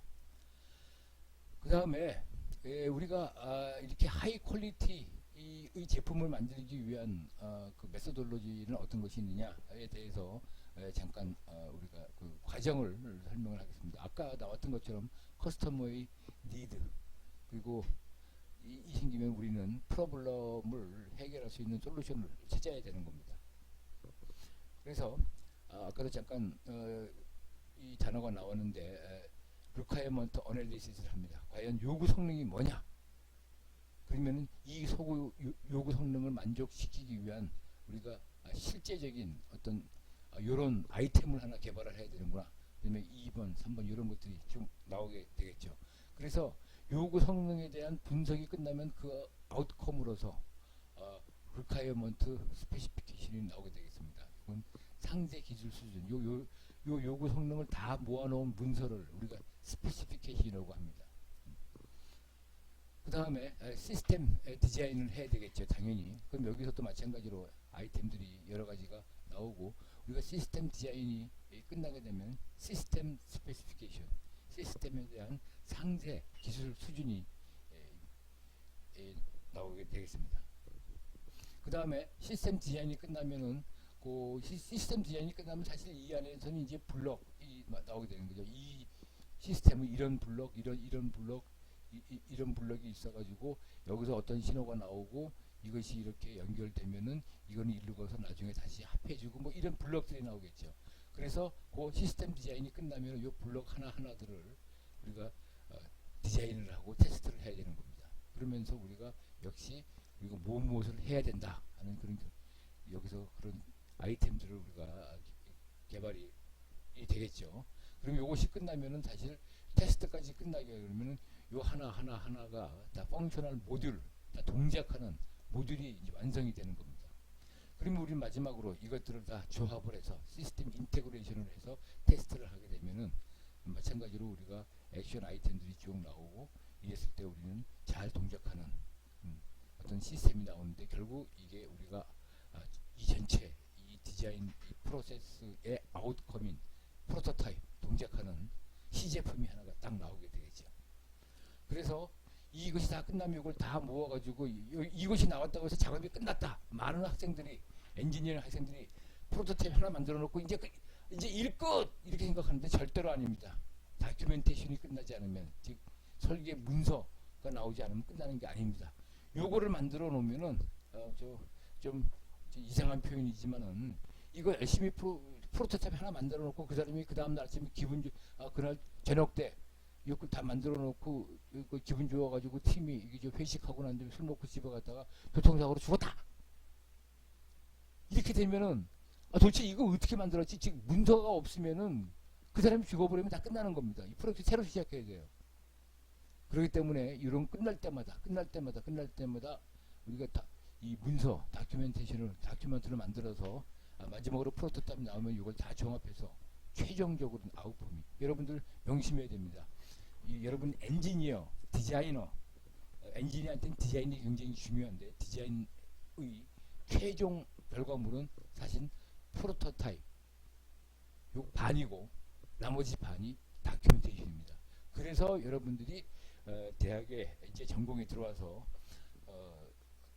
그 다음에 우리가 이렇게 하이 퀄리티의 제품을 만들기 위한 그 메소돌로지는 어떤 것이 있느냐에 대해서 잠깐 우리가 그 과정을 설명을 하겠습니다. 아까 나왔던 것처럼 커스터머의 니드, 그리고 이 생기면 우리는 프로블럼을 해결할 수 있는 솔루션을 찾아야 되는 겁니다. 그래서 아까도 잠깐 이 단어가 나왔는데 requirement analysis를 합니다. 과연 요구 성능이 뭐냐? 그러면 이 요구 성능을 만족시키기 위한 우리가 실제적인 어떤 요런 아이템을 하나 개발을 해야 되는구나. 그다음에 2번, 3번 이런 것들이 좀 나오게 되겠죠. 그래서 요구 성능에 대한 분석이 끝나면 그 아웃컴으로서 requirement specification이 나오게 되겠습니다. 이건 상세 기술 수준, 요 요구 성능을 다 모아놓은 문서를 우리가 스페시피케이션이라고 합니다. 그 다음에 시스템 디자인을 해야 되겠죠, 당연히. 그럼 여기서 또 마찬가지로 아이템들이 여러 가지가 나오고, 우리가 시스템 디자인이 끝나게 되면 시스템 스페시피케이션, 시스템에 대한 상세 기술 수준이 나오게 되겠습니다. 그 다음에 시스템 디자인이 끝나면은 시스템 디자인이 끝나면 사실 이 안에서는 이제 블럭이 나오게 되는 거죠. 이 시스템은 이런 블럭, 이런 블럭, 이런 블럭이 있어가지고 여기서 어떤 신호가 나오고 이것이 이렇게 연결되면은 이거는 이루어서 나중에 다시 합해주고 뭐 이런 블럭들이 나오겠죠. 그래서 그 시스템 디자인이 끝나면 이 블럭 하나하나들을 우리가 디자인을 하고 테스트를 해야 되는 겁니다. 그러면서 우리가 역시 우리가 무엇을 해야 된다 하는 그런, 여기서 그런 아이템들을 우리가 개발이 되겠죠. 그럼 이것이 끝나면은 사실 테스트까지 끝나게 그러면은 요 하나가 다 펑셔널 모듈, 다 동작하는 모듈이 이제 완성이 되는 겁니다. 그러면 우리 마지막으로 이것들을 다 조합을 해서 시스템 인테그레이션을 해서 테스트를 하게 되면은 마찬가지로 우리가 액션 아이템들이 쭉 나오고 이랬을 때 우리는 잘 동작하는 어떤 시스템이 나오는데, 결국 이게 우리가 이 전체 이 디자인 이 프로세스의 아웃컴인 프로토타입 동작하는 시제품이 하나가 딱 나오게 되겠죠. 그래서 이것이 다 끝나면 이걸 다 모아가지고 이것이 나왔다고 해서 작업이 끝났다. 많은 학생들이 엔지니어링 학생들이 프로토타입 하나 만들어 놓고 이제 일 끝 이렇게 생각하는데 절대로 아닙니다. 다큐멘테이션이 끝나지 않으면, 즉 설계 문서가 나오지 않으면 끝나는 게 아닙니다. 요거를 만들어 놓으면은 좀 이상한 표현이지만은 이거 열심히 프로토타입 하나 만들어 놓고 그 사람이 그 다음 날 아침에 그날 저녁 때 이거 다 만들어 놓고 기분 좋아가지고 팀이 이게 회식하고 난 다음에 술 먹고 집에 갔다가 교통사고로 죽었다. 이렇게 되면은 도대체 이거 어떻게 만들었지? 지금 문서가 없으면은 그 사람이 죽어버리면 다 끝나는 겁니다. 이 프로젝트 새로 시작해야 돼요. 그렇기 때문에 이런 끝날 때마다 우리가 이 문서 다큐멘트를 만들어서 마지막으로 프로토타입 나오면 이걸 다 종합해서 최종적으로 아웃폼이, 여러분들 명심해야 됩니다. 여러분 엔지니어, 디자이너, 엔지니어한테는 디자인이 굉장히 중요한데 디자인의 최종 결과물은 사실 프로토타입 요 반이고 나머지 반이 다큐멘테이션입니다. 그래서 여러분들이 대학에 이제 전공에 들어와서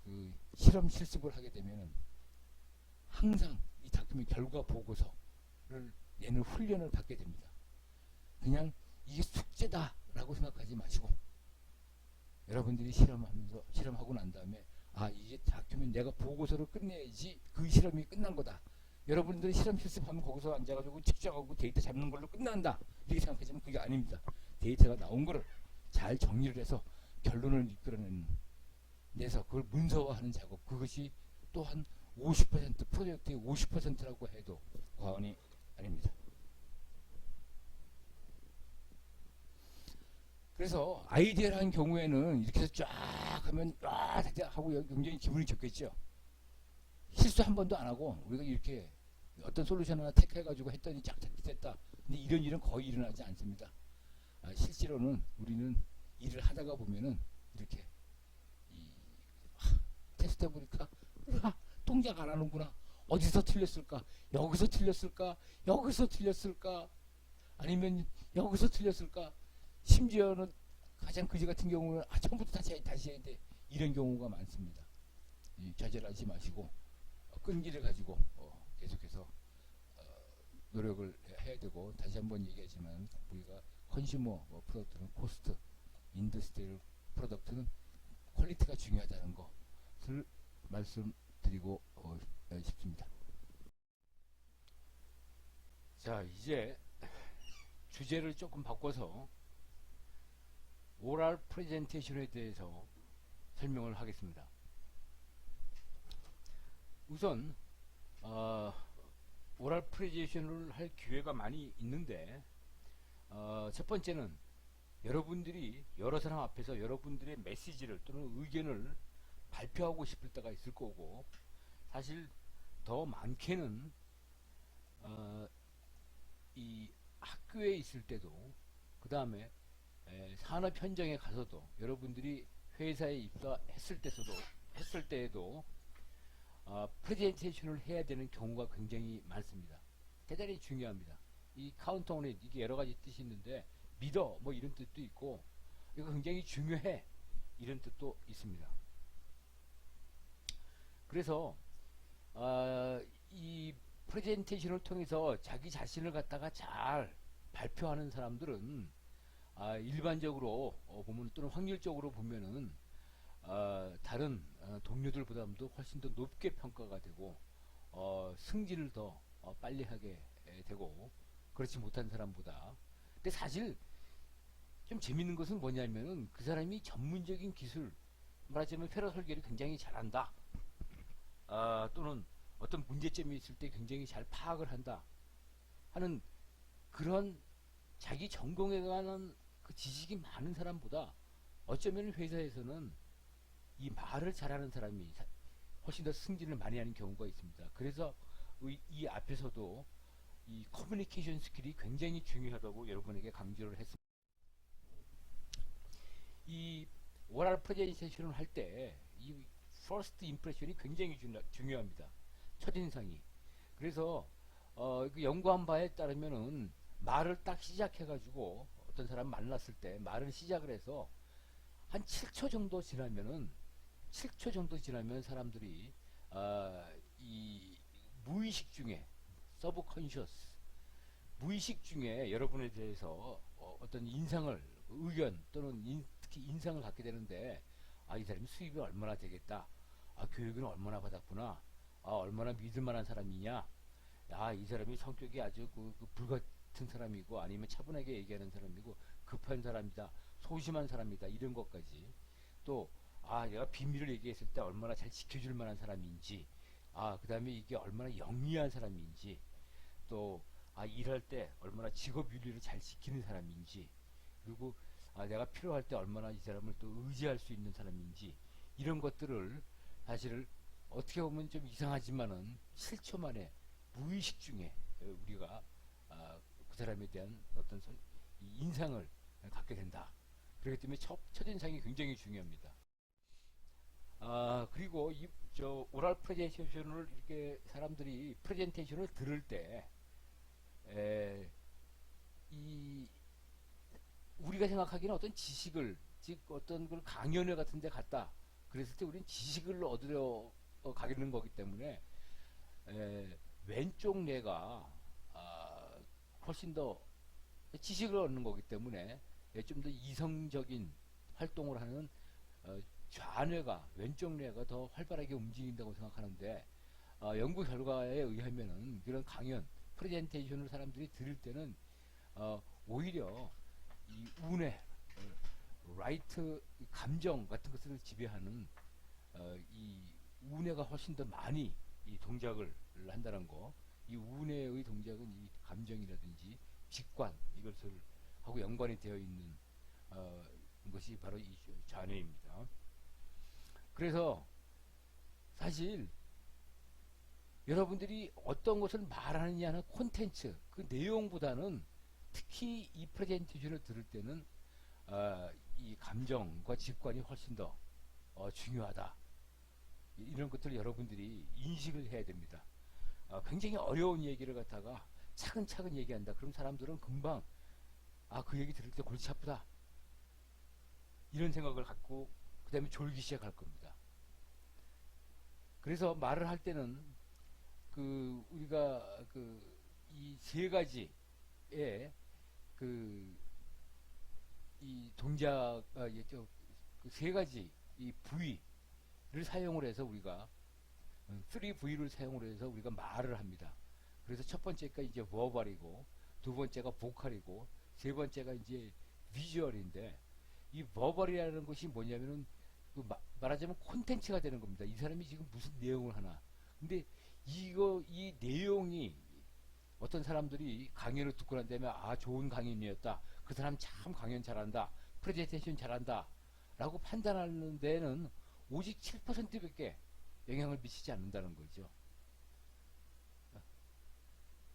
그 실험 실습을 하게 되면은 항상 이 다큐멘 결과 보고서를 내는 훈련을 받게 됩니다. 그냥 이게 숙제다라고 생각하지 마시고 여러분들이 실험하고 난 다음에 이게 다큐멘 내가 보고서를 끝내야지 그 실험이 끝난 거다. 여러분들이 실험 실습하면 거기서 앉아가지고 측정하고 데이터 잡는 걸로 끝난다 이렇게 생각하지만 그게 아닙니다. 데이터가 나온 거를 잘 정리를 해서 결론을 내서 그걸 문서화하는 작업, 그것이 또한 50% 프로젝트의 50%라고 해도 과언이 아닙니다. 그래서 아이디어라는 경우에는 이렇게 해서 쫙 하면 하고 굉장히 기분이 좋겠죠. 실수 한 번도 안 하고 우리가 이렇게 어떤 솔루션 하나 택해가지고 했더니 쫙 됐다. 근데 이런 일은 거의 일어나지 않습니다. 실제로는 우리는 일을 하다가 보면은 이렇게 테스트 해보니까 동작 안 하는구나. 어디서 틀렸을까? 여기서 틀렸을까? 아니면 여기서 틀렸을까? 심지어는 가장 그지 같은 경우는 처음부터 다시 해야 돼. 이런 경우가 많습니다. 좌절하지 마시고 끈기를 가지고 계속해서 노력을 해야 되고, 다시 한번 얘기하지만 우리가 컨슈머 프로덕트는 코스트, 인더스트리얼 프로덕트는 퀄리티가 중요하다는 것을 말씀드리고 싶습니다. 자, 이제 주제를 조금 바꿔서 오랄 프레젠테이션에 대해서 설명을 하겠습니다. 우선 오랄 프레젠테이션을 할 기회가 많이 있는데 첫 번째는 여러분들이 여러 사람 앞에서 여러분들의 메시지를 또는 의견을 발표하고 싶을 때가 있을 거고, 사실 더 많게는 이 학교에 있을 때도, 그 다음에 산업 현장에 가서도, 여러분들이 회사에 입사했을 때에도 프레젠테이션을 해야 되는 경우가 굉장히 많습니다. 대단히 중요합니다. 이 카운트 온잇, 이게 여러 가지 뜻이 있는데 믿어 뭐 이런 뜻도 있고, 이거 굉장히 중요해 이런 뜻도 있습니다. 그래서 이 프레젠테이션을 통해서 자기 자신을 갖다가 잘 발표하는 사람들은 일반적으로 보면, 또는 확률적으로 보면은 다른 동료들보다도 훨씬 더 높게 평가가 되고 승진을 더 빨리 하게 되고, 그렇지 못한 사람보다. 근데 사실 좀 재밌는 것은 뭐냐면은 그 사람이 전문적인 기술, 말하자면 회로 설계를 굉장히 잘한다, 또는 어떤 문제점이 있을 때 굉장히 잘 파악을 한다 하는 그런 자기 전공에 관한 그 지식이 많은 사람보다 어쩌면 회사에서는 이 말을 잘하는 사람이 훨씬 더 승진을 많이 하는 경우가 있습니다. 그래서 이 앞에서도 이 커뮤니케이션 스킬이 굉장히 중요하다고 여러분에게 강조를 했습니다. 이 오랄 프레젠테이션을 할 때 이 퍼스트 임프레션이 굉장히 중요합니다. 첫인상이. 그래서 그 연구한 바에 따르면은 말을 딱 시작해가지고 어떤 사람 만났을 때 말을 시작을 해서 한 7초 정도 지나면은 7초 정도 지나면 사람들이 이 무의식 중에 서브컨셔스 무의식 중에 여러분에 대해서 어떤 인상을 의견 또는 특히 인상을 갖게 되는데 이 사람이 수입이 얼마나 되겠다, 교육은 얼마나 받았구나, 얼마나 믿을 만한 사람이냐, 이 사람이 성격이 아주 그 불같은 사람이고 아니면 차분하게 얘기하는 사람이고 급한 사람이다, 소심한 사람이다, 이런 것까지. 또 얘가 비밀을 얘기했을 때 얼마나 잘 지켜줄 만한 사람인지, 그 다음에 이게 얼마나 영리한 사람인지, 또 일할 때 얼마나 직업 윤리를 잘 지키는 사람인지, 그리고 내가 필요할 때 얼마나 이 사람을 또 의지할 수 있는 사람인지, 이런 것들을 사실 어떻게 보면 좀 이상하지만은 7초 만에 무의식 중에 우리가 그 사람에 대한 어떤 이 인상을 갖게 된다. 그렇기 때문에 첫인상이 굉장히 중요합니다. 그리고 저 오랄 프레젠테이션을 이렇게 사람들이 프레젠테이션을 들을 때 이 우리가 생각하기는 어떤 지식을, 즉 어떤 걸 강연회 같은 데 갔다 그랬을 때 우리는 지식을 얻으려 가는 거기 때문에 왼쪽 뇌가 훨씬 더 지식을 얻는 거기 때문에 좀 더 이성적인 활동을 하는 좌뇌가, 왼쪽 뇌가 더 활발하게 움직인다고 생각하는데, 연구 결과에 의하면은 그런 강연 프레젠테이션을 사람들이 들을 때는 오히려 이 우뇌, 라이트 감정 같은 것을 지배하는 이 우뇌가 훨씬 더 많이 이 동작을 한다는 거. 이 우뇌의 동작은 이 감정이라든지 직관, 이것을 하고 연관이 되어 있는 것이 바로 이 좌뇌입니다. 그래서 사실 여러분들이 어떤 것을 말하느냐는 콘텐츠, 그 내용보다는 특히 이 프레젠테이션을 들을 때는 이 감정과 직관이 훨씬 더 중요하다. 이런 것들을 여러분들이 인식을 해야 됩니다. 굉장히 어려운 얘기를 갖다가 차근차근 얘기한다. 그럼 사람들은 금방 그 얘기 들을 때 골치 아프다, 이런 생각을 갖고 그 다음에 졸기 시작할 겁니다. 그래서 말을 할 때는 우리가 이 세 가지의 이 동작, 세 가지 이 부위를 사용을 해서 우리가 3V를 사용을 해서 우리가 말을 합니다. 그래서 첫 번째가 이제 버벌이고, 두 번째가 보컬이고, 세 번째가 이제 비주얼인데, 이 버벌이라는 것이 뭐냐면은 말하자면 콘텐츠가 되는 겁니다. 이 사람이 지금 무슨 내용을 하나. 근데 이 내용이 어떤 사람들이 강연을 듣고 난 다음에 좋은 강연이었다, 그 사람 참 강연 잘한다, 프레젠테이션 잘한다 라고 판단하는 데는 오직 7%밖에 영향을 미치지 않는다는 거죠.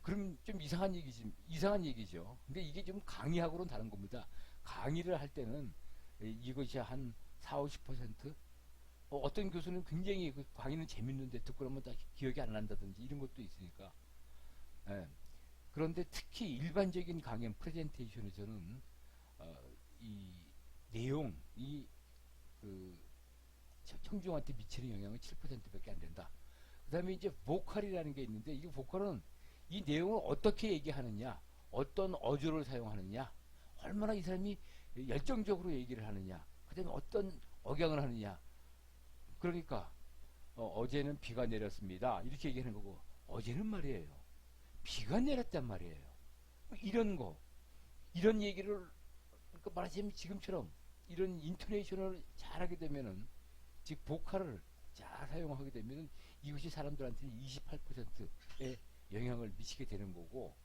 그럼 좀 이상한 얘기죠. 근데 이게 좀 강의하고는 다른 겁니다. 강의를 할 때는 이것이 한 40-50%, 어떤 교수는 굉장히 그 강의는 재밌는데 듣고 나면 다 기억이 안 난다든지 이런 것도 있으니까. 그런데 특히 일반적인 강연 프레젠테이션에서는 이 내용이 청중한테 미치는 영향은 7%밖에 안 된다. 그 다음에 이제 보컬이라는 게 있는데, 이 보컬은 이 내용을 어떻게 얘기하느냐, 어떤 어조를 사용하느냐, 얼마나 이 사람이 열정적으로 얘기를 하느냐, 그 다음에 어떤 억양을 하느냐. 그러니까 어제는 비가 내렸습니다, 이렇게 얘기하는 거고, 어제는 말이에요 비가 내렸단 말이에요. 이런 얘기를, 그러니까 말하자면 지금처럼 이런 인토네이션을 잘하게 되면은, 즉 보컬을 잘 사용하게 되면은 이것이 사람들한테는 28%의 영향을 미치게 되는 거고,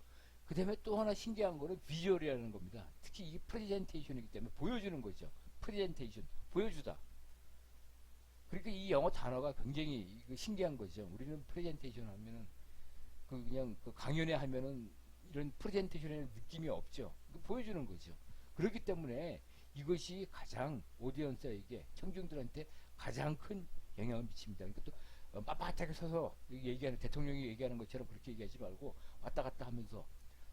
그 다음에 또 하나 신기한 거는 비주얼이라는 겁니다. 특히 이 프레젠테이션이기 때문에 보여주는 거죠. 프레젠테이션, 보여주다. 그러니까 이 영어 단어가 굉장히 신기한 거죠. 우리는 프레젠테이션 하면은 그냥 그 강연회 하면은 이런 프레젠테이션의 느낌이 없죠. 보여주는 거죠. 그렇기 때문에 이것이 가장 오디언스에게, 청중들한테 가장 큰 영향을 미칩니다. 그러니까 또 빳빳하게 서서 얘기하는, 대통령이 얘기하는 것처럼 그렇게 얘기하지 말고 왔다 갔다 하면서,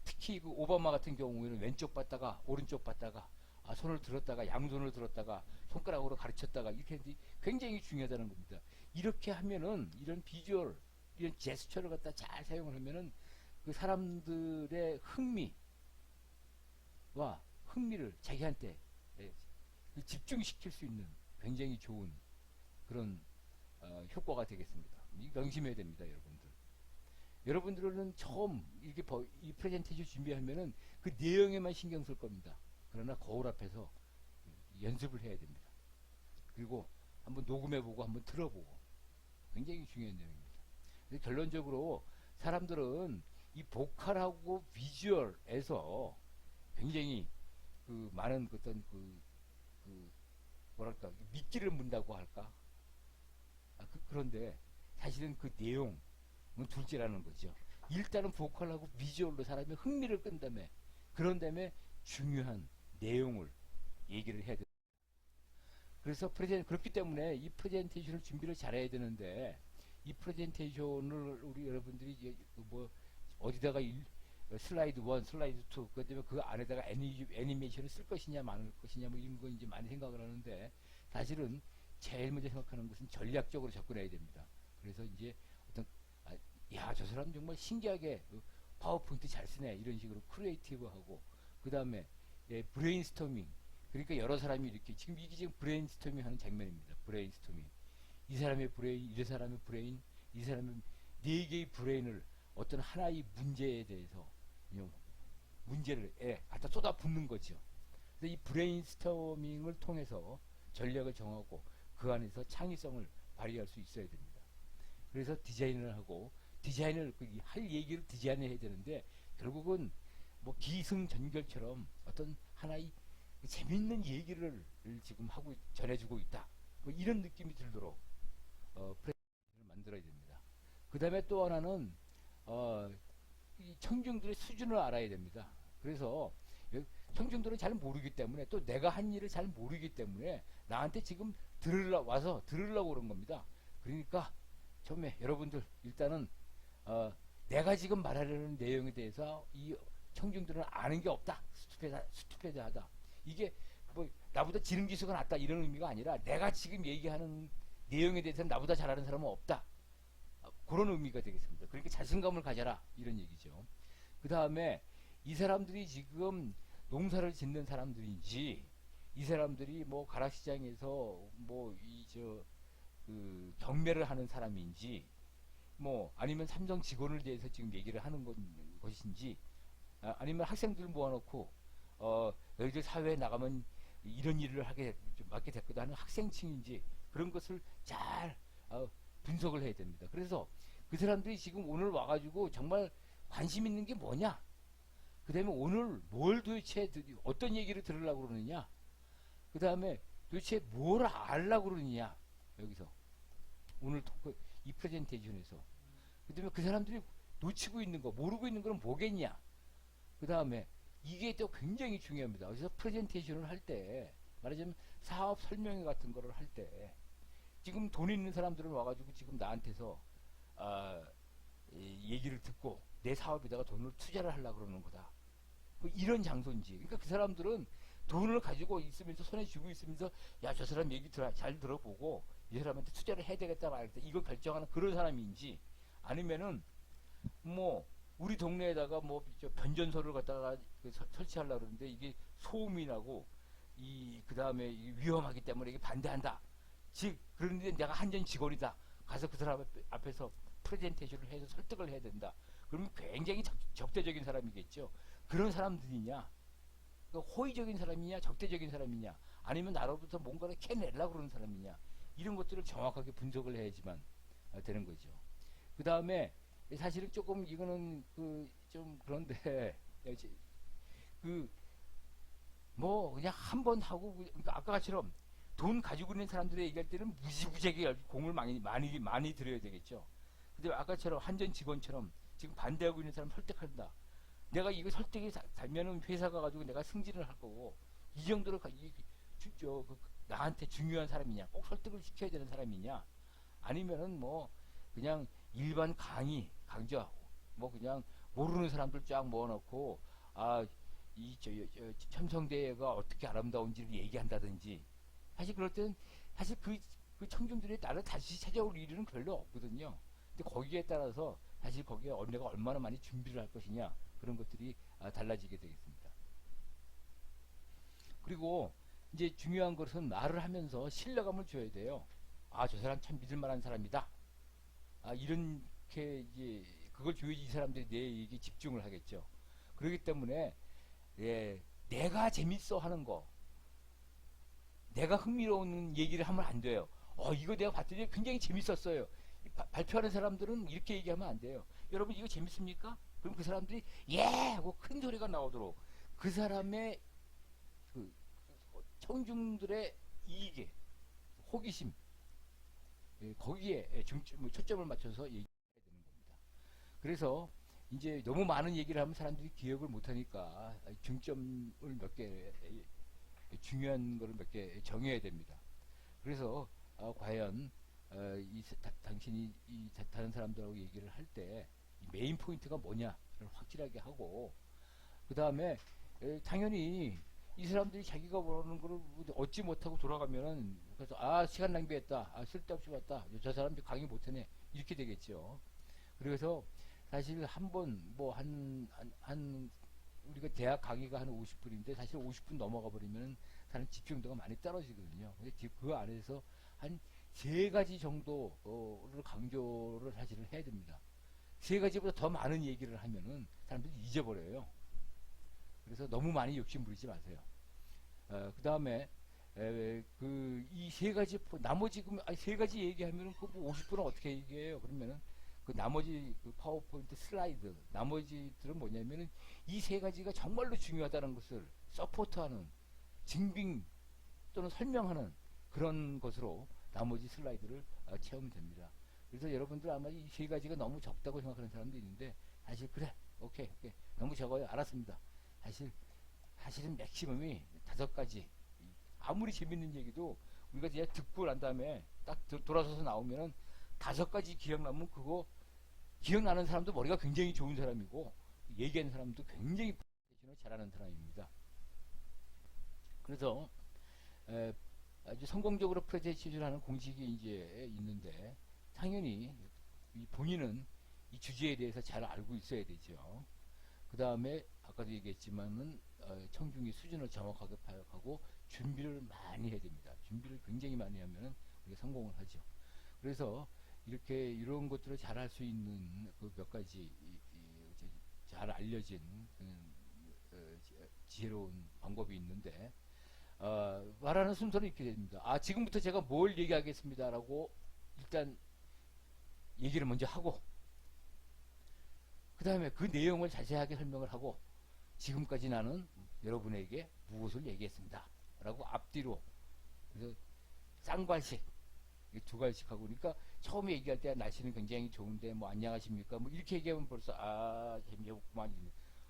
특히 그 오바마 같은 경우에는 왼쪽 봤다가 오른쪽 봤다가 손을 들었다가 양손을 들었다가 손가락으로 가르쳤다가 이렇게 했는데 굉장히 중요하다는 겁니다. 이렇게 하면은 이런 비주얼, 이런 제스처를 갖다 잘 사용을 하면은 그 사람들의 흥미를 자기한테 집중시킬 수 있는 굉장히 좋은 그런 효과가 되겠습니다. 명심해야 됩니다, 여러분들. 여러분들은 처음 이렇게 이 프레젠테이션 준비하면은 그 내용에만 신경 쓸 겁니다. 그러나 거울 앞에서 연습을 해야 됩니다. 그리고 한번 녹음해보고 한번 들어보고, 굉장히 중요한 내용입니다. 그래서 결론적으로 사람들은 이 보컬하고 비주얼에서 굉장히 그 많은 어떤 그 뭐랄까 미끼를 문다고 할까, 그런데 사실은 그 내용은 둘째라는 거죠. 일단은 보컬하고 비주얼로 사람의 흥미를 끈 다음에, 그런 다음에 중요한 내용을 얘기를 해야 됩니다. 그래서 그렇기 때문에 이 프레젠테이션을 준비를 잘해야 되는데, 이 프레젠테이션을 우리 여러분들이 뭐 어디다가 슬라이드 1, 슬라이드 2, 그다음에 그 안에다가 애니메이션을 쓸 것이냐 마는 것이냐 뭐 이런 거 이제 많이 생각을 하는데, 사실은 제일 먼저 생각하는 것은 전략적으로 접근해야 됩니다. 그래서 이제 어떤 야, 저 사람 정말 신기하게 파워포인트 잘 쓰네, 이런 식으로 크리에이티브하고, 그 다음에 브레인스토밍, 그러니까 여러 사람이 이렇게 지금 이게 지금 브레인스토밍 하는 장면입니다. 브레인스토밍, 이 사람의 브레인, 이 사람의 브레인, 이 사람의 네 개의 브레인을 어떤 하나의 문제에 대해서 문제를 갖다 쏟아붓는 거죠. 그래서 이 브레인스토밍을 통해서 전략을 정하고 그 안에서 창의성을 발휘할 수 있어야 됩니다. 그래서 디자인을 하고, 디자인을 할 얘기를 디자인을 해야 되는데, 결국은 뭐 기승전결처럼 어떤 하나의 재밌는 얘기를 지금 하고 전해주고 있다, 뭐 이런 느낌이 들도록 프레젠테이션을 만들어야 됩니다. 그 다음에 또 하나는 이 청중들의 수준을 알아야 됩니다. 그래서 청중들은 잘 모르기 때문에, 또 내가 한 일을 잘 모르기 때문에 나한테 지금 와서 들으려고 그런 겁니다. 그러니까 처음에 여러분들 일단은 내가 지금 말하려는 내용에 대해서 이 청중들은 아는 게 없다, 스투피드하다, 이게 뭐 나보다 지능지수가 낮다 이런 의미가 아니라, 내가 지금 얘기하는 내용에 대해서는 나보다 잘하는 사람은 없다, 그런 의미가 되겠습니다. 그러니까 자신감을 가져라, 이런 얘기죠. 그 다음에 이 사람들이 지금 농사를 짓는 사람들인지, 이 사람들이 뭐 가락시장에서 뭐 그 경매를 하는 사람인지, 뭐 아니면 삼성 직원을 대해서 지금 얘기를 하는 것인지, 아니면 학생들 모아놓고 너희들 사회에 나가면 이런 일을 맡게 됐거든 하는 학생층인지, 그런 것을 잘 분석을 해야 됩니다. 그래서 그 사람들이 지금 오늘 와가지고 정말 관심 있는 게 뭐냐, 그 다음에 오늘 뭘 도대체 어떤 얘기를 들으려고 그러느냐, 그 다음에 도대체 뭘 알려고 그러느냐, 여기서 오늘 토크 이 프레젠테이션에서, 그 다음에 그 사람들이 놓치고 있는 거, 모르고 있는 거는 뭐겠냐, 그 다음에 이게 또 굉장히 중요합니다. 그래서 프레젠테이션을 할 때, 말하자면 사업 설명회 같은 거를 할 때, 지금 돈 있는 사람들은 와가지고 지금 나한테서 얘기를 듣고 내 사업에다가 돈을 투자를 하려고 그러는 거다, 뭐 이런 장소인지. 그러니까 그 사람들은 돈을 가지고 있으면서, 손에 쥐고 있으면서, 야, 저 사람 얘기 잘 들어보고 이 사람한테 투자를 해야 되겠다 말겠다, 이거 결정하는 그런 사람인지, 아니면은 뭐 우리 동네에다가 뭐 변전소를 갖다가 설치하려고 그러는데 이게 소음이 나고 그 다음에 위험하기 때문에 이게 반대한다, 즉 그런데 내가 한전 직원이다, 가서 그 사람 앞에서 프레젠테이션을 해서 설득을 해야 된다, 그러면 굉장히 적대적인 사람이겠죠. 그런 사람들이냐, 그러니까 호의적인 사람이냐, 적대적인 사람이냐, 아니면 나로부터 뭔가를 캐내려고 그러는 사람이냐, 이런 것들을 정확하게 분석을 해야지만 되는 거죠. 그 다음에 사실은 조금 이거는 좀 그런데 그 뭐 그냥 한 번 하고 그러니까 아까처럼 돈 가지고 있는 사람들의 얘기할 때는 무지무지하게 공을 많이 들여야 되겠죠. 근데 아까처럼 한전 직원처럼 지금 반대하고 있는 사람 설득한다. 내가 이거 설득이 달면은 회사 가가지고 내가 승진을 할 거고 이 정도로 나한테 중요한 사람이냐 꼭 설득을 시켜야 되는 사람이냐 아니면은 뭐 그냥 일반 강좌 뭐 그냥 모르는 사람들 쫙 모아놓고 첨성대가 어떻게 아름다운지를 얘기한다든지 사실 그럴 때는 사실 그 청중들이 나를 다시 찾아올 일은 별로 없거든요. 근데 거기에 따라서 사실 거기에 내가 얼마나 많이 준비를 할 것이냐 그런 것들이 달라지게 되겠습니다. 그리고 이제 중요한 것은 말을 하면서 신뢰감을 줘야 돼요. 저 사람 참 믿을 만한 사람이다. 이렇게 이제 그걸 줘야지 이 사람들이 내 얘기에 집중을 하겠죠. 그렇기 때문에 내가 재밌어 하는 거, 내가 흥미로운 얘기를 하면 안 돼요. 이거 내가 봤더니 굉장히 재밌었어요. 발표하는 사람들은 이렇게 얘기하면 안 돼요. 여러분 이거 재밌습니까? 그럼 그 사람들이 예 하고 큰 소리가 나오도록 그 사람의 그 청중들의 이익에 호기심 거기에 초점을 맞춰서 얘기해야 되는 겁니다. 그래서 이제 너무 많은 얘기를 하면 사람들이 기억을 못하니까 중점을 몇 개 중요한 거를 몇 개 정해야 됩니다. 그래서 과연 당신이 다른 사람들하고 얘기를 할 때 메인 포인트가 뭐냐를 확실하게 하고 그 다음에 당연히 이 사람들이 자기가 원하는 거를 얻지 못하고 돌아가면은 그래서 시간 낭비했다, 쓸데없이 왔다, 저 사람들 강의 못하네 이렇게 되겠죠. 그래서 사실 한 번 뭐 한 우리가 대학 강의가 한 50분인데 사실 50분 넘어가 버리면 사람 집중도가 많이 떨어지거든요. 근데 그 안에서 한 세 가지 정도를 강조를 사실은 해야 됩니다. 세 가지보다 더 많은 얘기를 하면은 사람들이 잊어버려요. 그래서 너무 많이 욕심 부리지 마세요. 그 다음에 이 세 가지 나머지 세 가지 얘기하면은 뭐 50분은 어떻게 얘기해요? 그러면은 그 나머지 그 파워포인트 슬라이드 나머지들은 뭐냐면은 이 세 가지가 정말로 중요하다는 것을 서포트하는 증빙 또는 설명하는 그런 것으로 나머지 슬라이드를 채우면 됩니다. 그래서 여러분들 아마 이 세 가지가 너무 적다고 생각하는 사람도 있는데 사실 그래 오케이 너무 적어요 알았습니다. 사실은 맥시멈이 5가지. 아무리 재밌는 얘기도 우리가 이제 듣고 난 다음에 딱 돌아서서 나오면은 5가지 기억나면 그거 기억나는 사람도 머리가 굉장히 좋은 사람이고 얘기하는 사람도 굉장히 프레젠테이션을 잘하는 사람입니다. 그래서 아주 성공적으로 프레젠테이션을 하는 공식이 이제 있는데 당연히 본인은 이 주제에 대해서 잘 알고 있어야 되죠. 그 다음에 아까도 얘기했지만은 청중의 수준을 정확하게 파악하고 준비를 많이 해야 됩니다. 준비를 굉장히 많이 하면은 우리가 성공을 하죠. 그래서 이런 것들을 잘 할 수 있는 그 몇 가지 잘 알려진 지혜로운 방법이 있는데 말하는 순서는 이렇게 됩니다. 지금부터 제가 뭘 얘기하겠습니다라고 일단 얘기를 먼저 하고 그 다음에 그 내용을 자세하게 설명을 하고 지금까지 나는 여러분에게 무엇을 얘기했습니다 라고 앞뒤로 그래서 쌍괄식 2갈씩 하고 그러니까 처음에 얘기할 때 날씨는 굉장히 좋은데 뭐 안녕하십니까 뭐 이렇게 얘기하면 벌써 재미없구만.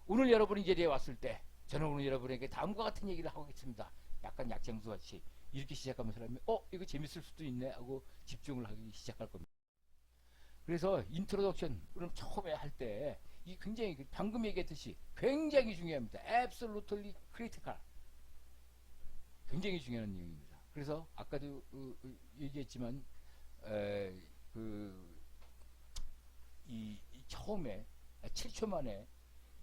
오늘 여러분이 이제 왔을 때 저는 오늘 여러분에게 다음과 같은 얘기를 하겠습니다. 약간 약장수 같이 이렇게 시작하면 사람이 이거 재밌을 수도 있네 하고 집중을 하기 시작할 겁니다. 그래서 인트로덕션 그럼 처음에 할 때 이 굉장히 방금 얘기했듯이 굉장히 중요합니다. Absolutely critical. 굉장히 중요한 내용입니다. 그래서 아까도 얘기했지만 이 처음에 7초 만에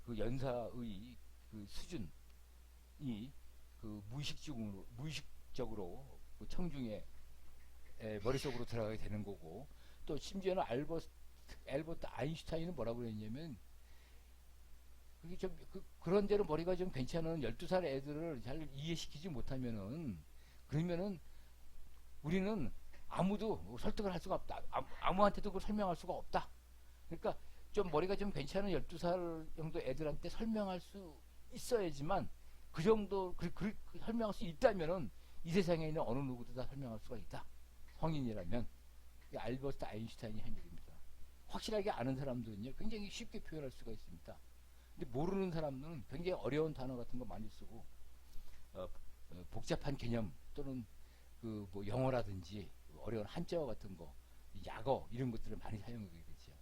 그 연사의 그 수준이 그 무의식적으로 그 청중의 머릿속으로 들어가게 되는 거고 또 심지어는 알버트 아인슈타인은 뭐라고 그랬냐면 그게 좀 그런 대로 머리가 좀 괜찮은 12살 애들을 잘 이해시키지 못하면은 그러면은 우리는 아무도 설득을 할 수가 없다. 아무한테도 그걸 설명할 수가 없다. 그러니까 좀 머리가 좀 괜찮은 12살 정도 애들한테 설명할 수 있어야지만 그 정도 설명할 수 있다면은 이 세상에 있는 어느 누구도 다 설명할 수가 있다. 성인이라면. 이게 알버트 아인슈타인이 한 얘기입니다. 확실하게 아는 사람들은요 굉장히 쉽게 표현할 수가 있습니다. 근데 모르는 사람들은 굉장히 어려운 단어 같은 거 많이 쓰고 복잡한 개념 또는 그 뭐 영어라든지 어려운 한자어 같은 거, 약어 이런 것들을 많이 사용하게 되죠.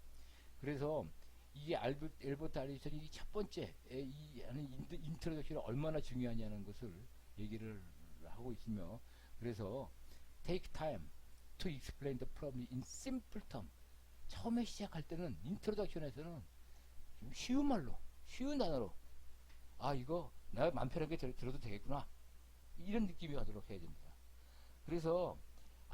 그래서 이게 알버트 아인슈타인이 첫 번째 이 하는 인트로덕션이 얼마나 중요하냐는 것을 얘기를 하고 있으며, 그래서 take time to explain the problem in simple term. 처음에 시작할 때는 인트로덕션에서는 좀 쉬운 말로, 쉬운 단어로, 아 이거 내가 맘 편하게 들어도 되겠구나 이런 느낌이 가도록 해야 됩니다. 그래서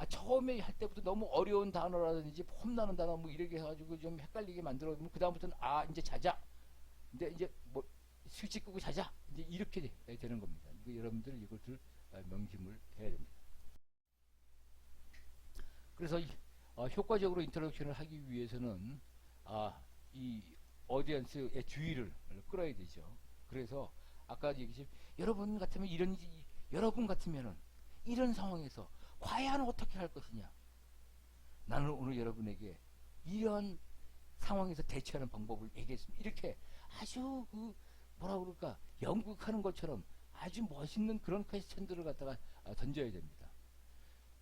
처음에 할 때부터 너무 어려운 단어라든지 폼나는 단어 뭐 이렇게 해가지고 좀 헷갈리게 만들어 놓으면 그 다음부터는 이제 자자, 이제 뭐 스위치 끄고 자자, 이제 이렇게 되는 겁니다. 이거 여러분들 이것을 명심을 해야 됩니다. 그래서 효과적으로 인터랙션을 하기 위해서는 이 어디언스의 주의를 끌어야 되죠. 그래서 아까 얘기했지만 여러분 같으면은 이런 상황에서 과연 어떻게 할 것이냐. 나는 오늘 여러분에게 이런 상황에서 대처하는 방법을 얘기했습니다. 이렇게 아주 뭐라 그럴까 연극하는 것처럼 아주 멋있는 그런 퀘스천들을 갖다가 던져야 됩니다.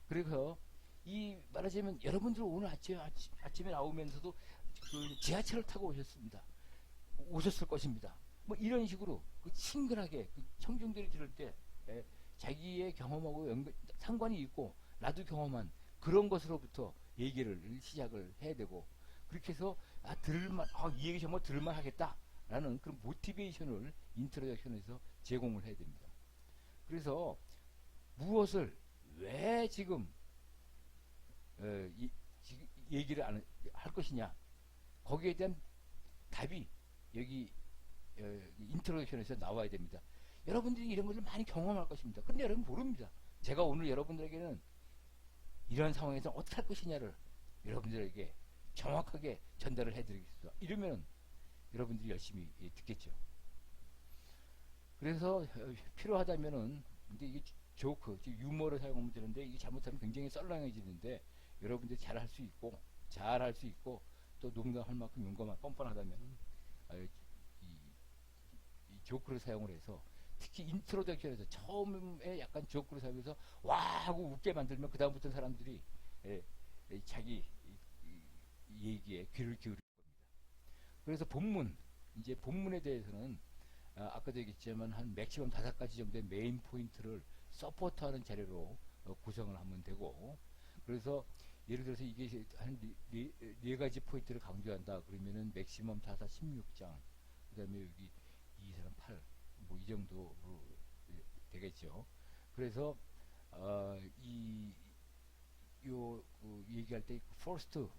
그래서 이 말하자면 여러분들 오늘 아침에 나오면서도 그 지하철을 타고 오셨을 것입니다. 뭐 이런 식으로 친근하게 청중들이 들을 때 자기의 경험하고 상관이 있고 나도 경험한 그런 것으로부터 얘기를 시작을 해야 되고, 그렇게 해서 이 얘기 정말 들을만 하겠다라는 그런 모티베이션을 인트로덕션에서 제공을 해야 됩니다. 그래서 무엇을 왜 지금 얘기를 할 것이냐, 거기에 대한 답이 여기 인트로덕션에서 나와야 됩니다. 여러분들이 이런 것을 많이 경험할 것입니다. 그런데 여러분 모릅니다. 제가 오늘 여러분들에게는 이런 상황에서 어떻게 할 것이냐를 여러분들에게 정확하게 전달을 해드리겠습니다. 이러면 여러분들이 열심히 듣겠죠. 그래서 필요하다면은, 근데 이게 조크, 유머를 사용하면 되는데 이게 잘못하면 굉장히 썰렁해지는데 여러분들이 잘 할 수 있고 또 농담할 만큼 용감한 뻔뻔하다면 이 조크를 사용을 해서, 특히 인트로덕션에서 처음에 약간 조크를 사용해서 와 하고 웃게 만들면 그 다음부터는 사람들이 자기 얘기에 귀를 기울일 겁니다. 그래서 본문에 대해서는 아까도 얘기했지만 한 맥시멈 5가지 정도의 메인 포인트를 서포트하는 자료로 구성을 하면 되고, 그래서 예를 들어서 이게 한 네 가지 포인트를 강조한다 그러면은 맥시멈 4, 16장, 그 다음에 여기 2, 3, 8 뭐 이 정도로 되겠죠. 그래서 얘기할 때 퍼스트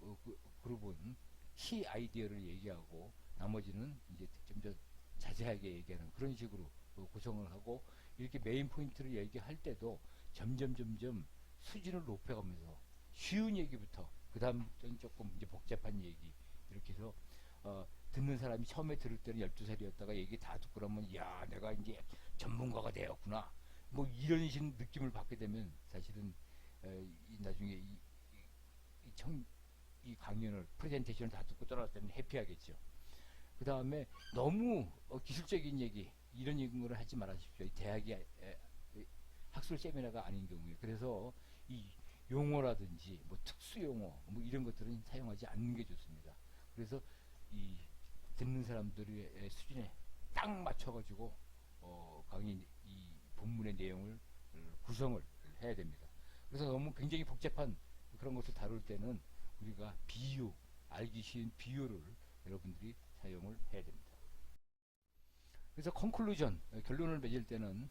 그룹은 키 아이디어를 얘기하고 나머지는 이제 좀 더 자세하게 얘기하는 그런 식으로 구성을 하고, 이렇게 메인 포인트를 얘기할 때도 점점 수준을 높여가면서 쉬운 얘기부터 그 다음부터는 조금 이제 복잡한 얘기, 이렇게 해서 듣는 사람이 처음에 들을 때는 12살이었다가 얘기 다 듣고 그러면 야 내가 이제 전문가가 되었구나 뭐 이런 식 느낌을 받게 되면 사실은 나중에 이 강연을 프레젠테이션을 다 듣고 떠날 때는 해피하겠죠. 그 다음에 너무 기술적인 얘기 이런 걸 하지 말아주십시오. 대학이 학술 세미나가 아닌 경우에. 그래서 이 용어라든지 뭐 특수 용어 뭐 이런 것들은 사용하지 않는 게 좋습니다. 그래서 이 듣는 사람들의 수준에 딱 맞춰가지고 강의 이 본문의 내용을 구성을 해야 됩니다. 그래서 너무 굉장히 복잡한 그런 것을 다룰 때는 우리가 알기 쉬운 비유를 여러분들이 사용을 해야 됩니다. 그래서 컨클루전, 결론을 맺을 때는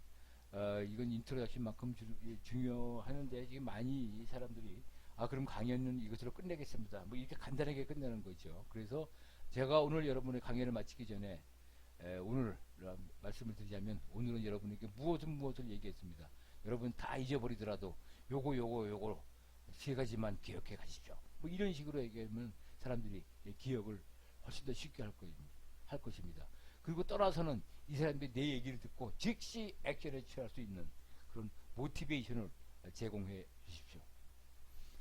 이건 인트로덕션만큼 중요하는데 지금 많이 사람들이 그럼 강연은 이것으로 끝내겠습니다. 뭐 이렇게 간단하게 끝내는 거죠. 그래서 제가 오늘 여러분의 강연을 마치기 전에 오늘 말씀을 드리자면, 오늘은 여러분에게 무엇을 얘기했습니다. 여러분 다 잊어버리더라도 요거 3가지만 기억해 가십시오. 뭐 이런 식으로 얘기하면 사람들이 기억을 훨씬 더 쉽게 할 것입니다. 그리고 떠나서는 이 사람들이 내 얘기를 듣고 즉시 액션에 취할 수 있는 그런 모티베이션을 제공해 주십시오.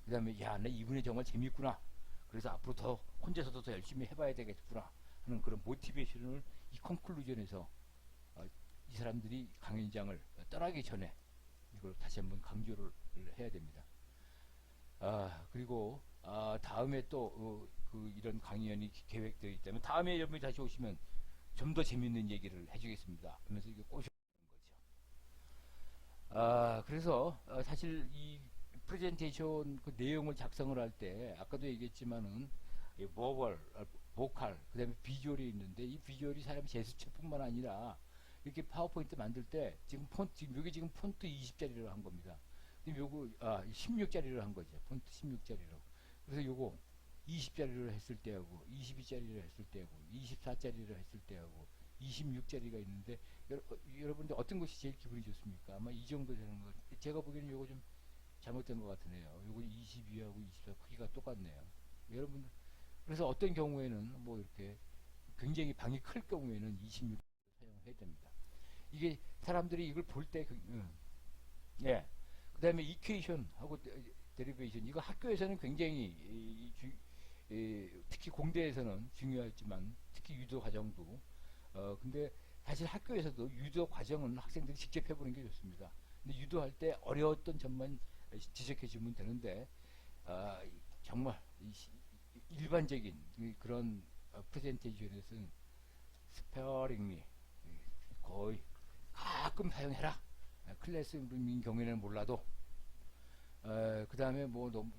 그 다음에 야, 나 이분이 정말 재밌구나. 그래서 앞으로 더 혼자서도 더 열심히 해봐야 되겠구나 하는 그런 모티베이션을 이 컨클루전에서 이 사람들이 강연장을 떠나기 전에 이걸 다시 한번 강조를 해야 됩니다. 그리고 다음에 또 이런 강연이 계획되어 있다면 다음에 여러분이 다시 오시면 좀 더 재밌는 얘기를 해주겠습니다 하면서 이게 꼬셔는 거죠. 그래서 사실 이 프레젠테이션 그 내용을 작성을 할 때 아까도 얘기했지만은 버벌, 보컬, 그 다음에 비주얼이 있는데 이 비주얼이 사람 제스처뿐만 아니라 이렇게 파워포인트 만들 때 지금 여기 지금 폰트 20짜리로 한 겁니다. 요거 16짜리로 한 거죠. 폰트 16짜리로. 그래서 요거 20짜리로 했을 때하고 22짜리로 했을 때하고 24짜리로 했을 때하고 26짜리가 있는데 여러분들 어떤 것이 제일 기분이 좋습니까? 아마 이 정도 되는 거. 제가 보기에는 요거 좀 잘못된 것 같으네요. 요거 22하고 24 크기가 똑같네요. 여러분들 그래서 어떤 경우에는 뭐 이렇게 굉장히 방이 클 경우에는 26 사용해야 됩니다. 이게 사람들이 이걸 볼 때 예. 그 다음에 이퀘이션하고 데리베이션 이거 학교에서는 굉장히 특히 공대에서는 중요하지만 특히 유도 과정도 근데 사실 학교에서도 유도 과정은 학생들이 직접 해보는 게 좋습니다. 근데 유도할 때 어려웠던 점만 지적해 주면 되는데 정말 일반적인 그런 프레젠테이션에서는 스페어링리 거의 가끔 사용해라. 클래스룸인 경우에는 몰라도 그 다음에 뭐 너무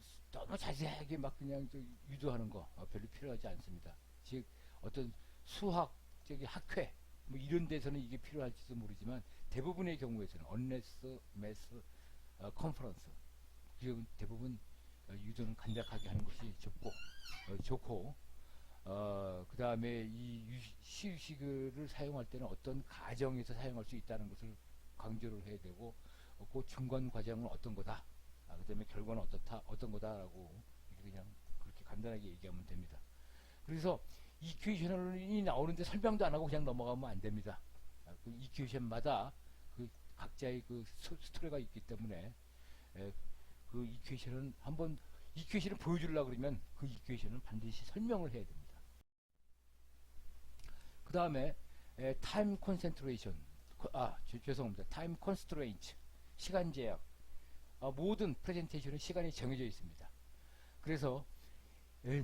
자세하게 막 그냥 유도하는 거 별로 필요하지 않습니다. 즉 어떤 수학적인 학회 뭐 이런 데서는 이게 필요할지도 모르지만 대부분의 경우에서는 언레스 매스 컨퍼런스 대부분 유도는 간략하게 하는 것이 좋고 그 다음에 이 시식을 사용할 때는 어떤 가정에서 사용할 수 있다는 것을 강조를 해야 되고 그 중간 과정은 어떤 거다 그 다음에 결과는 어떤 거다라고 그냥 그렇게 간단하게 얘기하면 됩니다. 그래서 이퀘이션이 나오는데 설명도 안 하고 그냥 넘어가면 안 됩니다. 그 이퀘이션마다 그 각자의 그 스토리가 있기 때문에 그 이퀘이션은 한번 이퀘이션을 보여주려고 그러면 그 이퀘이션은 반드시 설명을 해야 됩니다. 그 다음에 타임 콘센트레이션 죄송합니다. 타임 컨스트레인트 시간 제약 모든 프레젠테이션은 시간이 정해져 있습니다. 그래서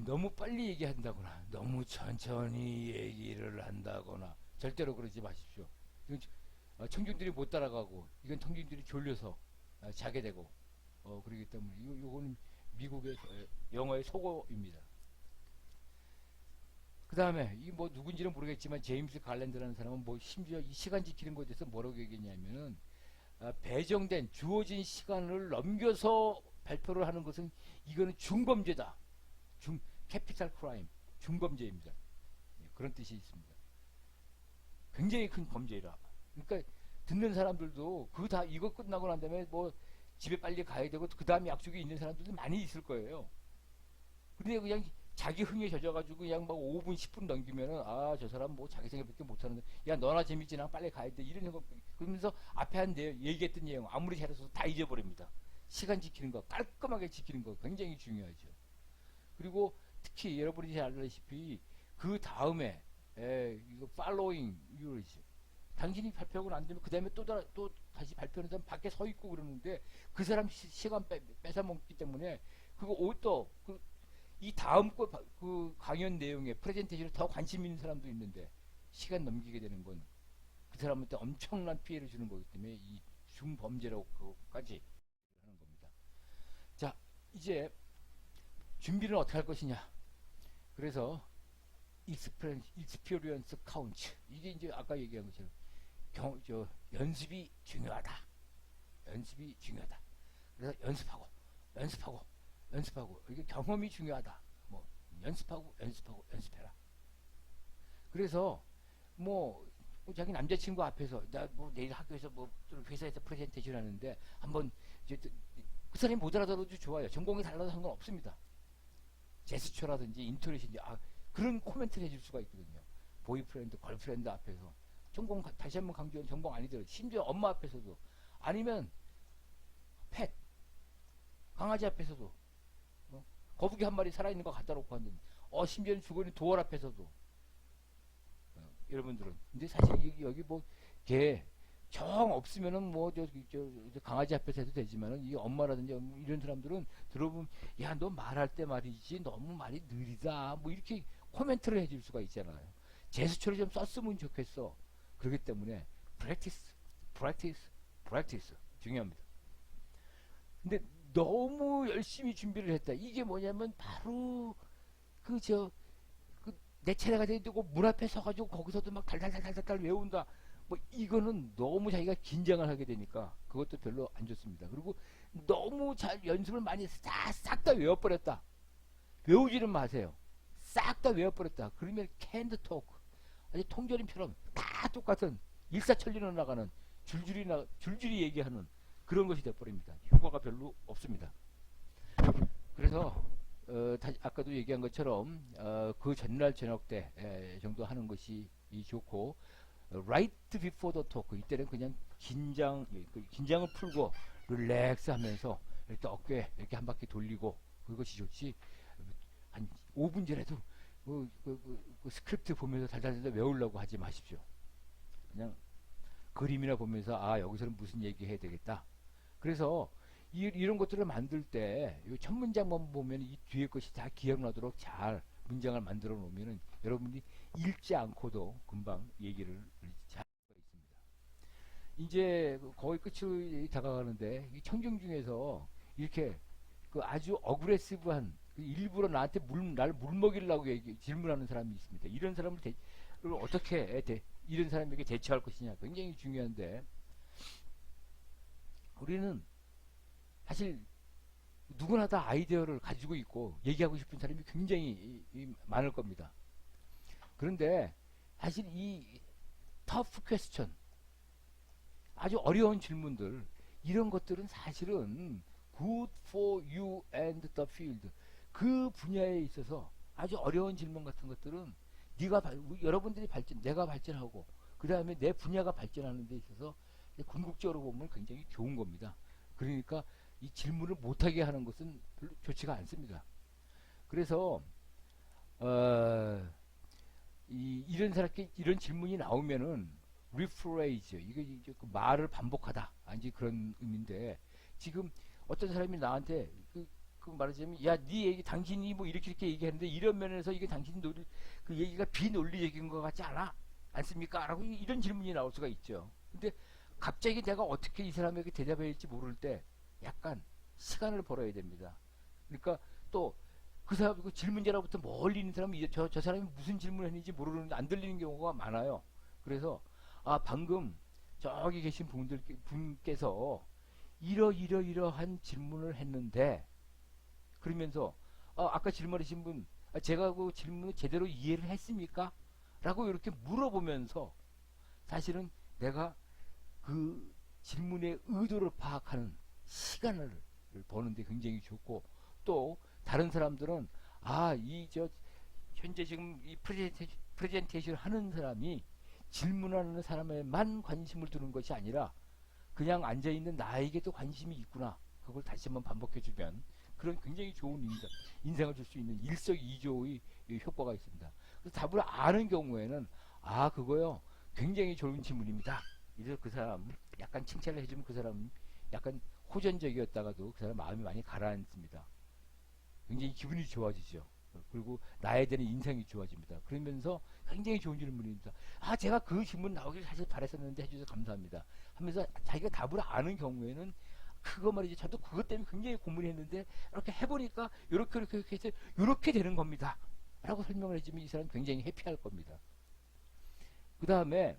너무 빨리 얘기한다거나 너무 천천히 얘기를 한다거나 절대로 그러지 마십시오. 청중들이 못 따라가고 이건 청중들이 졸려서 자게 되고 그러기 때문에 요거는 미국의 영어의 속어입니다. 그 다음에 이 뭐 누군지는 모르겠지만 제임스 갈랜드라는 사람은 뭐 심지어 이 시간 지키는 것에 대해서 뭐라고 얘기했냐면은 배정된 주어진 시간을 넘겨서 발표를 하는 것은 이거는 중범죄다. 캐피탈 크라임 중범죄입니다. 그런 뜻이 있습니다. 굉장히 큰 범죄라. 그러니까 듣는 사람들도 이거 끝나고 난 다음에 뭐 집에 빨리 가야 되고 그 다음에 약속이 있는 사람들도 많이 있을 거예요. 근데 그냥 자기 흥에 젖어가지고 그냥 막 5분 10분 넘기면은 저 사람 뭐 자기 생각밖에 못하는데 야 너나 재밌지 나 빨리 가야 돼 이런 생각 그러면서 앞에 한 얘기했던 내용 아무리 잘해서 다 잊어버립니다. 시간 지키는 거 깔끔하게 지키는 거 굉장히 중요하죠. 그리고 특히 여러분이 잘 알다시피 그 다음에 이거 following rules 당신이 발표하고 난 다음에 그 다음에 또 다시 발표하는 사람 밖에 서 있고 그러는데 그 사람 시간 뺏어먹기 때문에 이 다음 그 강연 내용에 프레젠테이션에 더 관심 있는 사람도 있는데 시간 넘기게 되는 건 그 사람한테 엄청난 피해를 주는 거기 때문에 이 중범죄라고까지 하는 겁니다. 자, 이제 준비를 어떻게 할 것이냐. 그래서 experience count 이게 이제 아까 얘기한 것처럼 연습이 중요하다. 그래서 연습하고 이게 경험이 중요하다. 뭐 연습해라. 그래서 뭐 자기 남자친구 앞에서 나 뭐 내일 학교에서 뭐 회사에서 프레젠테이션 하는데 한번 그 사람이 못 알아들어도 좋아요. 전공이 달라도 상관없습니다. 제스처라든지 인토네이션이 그런 코멘트를 해줄 수가 있거든요. 보이프렌드, 걸프렌드 앞에서. 다시 한번 강조한 전공 아니더라도 심지어 엄마 앞에서도, 아니면 펫, 강아지 앞에서도, 거북이 한 마리 살아있는 거 갖다 놓고 왔는데, 심지어는 죽어있는 도ор 앞에서도. 여러분들은 근데 사실 여기 뭐 개 정 없으면은 뭐 저 강아지 앞에서 해도 되지만은 이 엄마라든지 이런 사람들은 들어보면, 야 너 말할 때 말이지 너무 말이 느리다 뭐 이렇게 코멘트를 해줄 수가 있잖아요. 제스처를 좀 썼으면 좋겠어. 그렇기 때문에 practice 중요합니다. 근데 너무 열심히 준비를 했다. 이게 뭐냐면 바로 내 차례가 되고 문 앞에 서가지고 거기서도 막 달달달달달 외운다. 뭐 이거는 너무 자기가 긴장을 하게 되니까 그것도 별로 안 좋습니다. 그리고 너무 잘 연습을 많이 싹 다 외워버렸다. 외우지는 마세요. 싹 다 외워버렸다. 그러면 캔드 토크, 아주 통조림처럼 다 똑같은 일사천리로 나가는 줄줄이 얘기하는 그런 것이 돼버립니다. 효과가 별로 없습니다. 그래서 아까도 얘기한 것처럼 그 전날 저녁 때 정도 하는 것이 좋고, right before the talk, 이때는 그냥 긴장을 풀고 릴렉스 하면서 이렇게 어깨 이렇게 한 바퀴 돌리고 그것이 좋지, 한 5분 전에도 그 스크립트 보면서 달달달 외우려고 하지 마십시오. 그냥 그림이나 보면서 여기서는 무슨 얘기 해야 되겠다. 그래서 이런 것들을 만들 때 첫 문장만 보면 이 뒤에 것이 다 기억나도록 잘 문장을 만들어 놓으면 여러분이 읽지 않고도 금방 얘기를 잘 하고 있습니다. 이제 거의 끝으로 다가가는데, 이 청중 중에서 이렇게 아주 어그레시브한, 일부러 나한테 날 물먹이려고 질문하는 사람이 있습니다. 이런 사람을 어떻게 이런 사람에게 대처할 것이냐 굉장히 중요한데, 우리는 사실 누구나 다 아이디어를 가지고 있고 얘기하고 싶은 사람이 굉장히 많을 겁니다. 그런데 사실 이 터프 퀘스천, 아주 어려운 질문들, 이런 것들은 사실은 good for you and the field, 그 분야에 있어서 아주 어려운 질문 같은 것들은 여러분들이 내가 발전하고 그 다음에 내 분야가 발전하는 데 있어서 궁극적으로 보면 굉장히 좋은 겁니다. 그러니까 이 질문을 못하게 하는 것은 별로 좋지가 않습니다. 그래서 이런 질문이 나오면은 rephrase, 이게 그 말을 반복하다, 이제 그런 의미인데, 지금 어떤 사람이 나한테 말하자면, 야, 네 얘기, 당신이 뭐 이렇게 얘기했는데 이런 면에서 이게 당신 그 얘기가 비논리적인 것 같지 않습니까? 라고 이런 질문이 나올 수가 있죠. 근데 갑자기 내가 어떻게 이 사람에게 대답해야 할지 모를 때 약간 시간을 벌어야 됩니다. 그러니까 또 그 사람, 그 질문자로부터 멀리 있는 사람이 저 사람이 무슨 질문을 했는지 모르는데 안 들리는 경우가 많아요. 그래서 방금 저기 계신 분께서 이러한 질문을 했는데, 그러면서 아까 질문하신 분, 제가 그 질문을 제대로 이해를 했습니까? 라고 이렇게 물어보면서 사실은 내가 그 질문의 의도를 파악하는 시간을 버는데 굉장히 좋고, 또 다른 사람들은 현재 지금 이 프레젠테이션 하는 사람이 질문하는 사람에만 관심을 두는 것이 아니라 그냥 앉아있는 나에게도 관심이 있구나, 그걸 다시 한번 반복해주면 그런 굉장히 좋은 인상을 줄 수 있는 일석이조의 효과가 있습니다. 그래서 답을 아는 경우에는 그거요, 굉장히 좋은 질문입니다. 이래서 그 사람 약간 칭찬을 해주면 그 사람 약간 호전적이었다가도 그 사람 마음이 많이 가라앉습니다. 굉장히 기분이 좋아지죠. 그리고 나에 대한 인상이 좋아집니다. 그러면서 굉장히 좋은 질문입니다. 제가 그 질문 나오길 사실 바랬었는데 해주셔서 감사합니다 하면서 자기가 답을 아는 경우에는, 그거 말이죠, 저도 그것 때문에 굉장히 고민했는데 이렇게 해보니까 이렇게 해서 이렇게 되는 겁니다 라고 설명을 해주면 이 사람 굉장히 해피할 겁니다. 그 다음에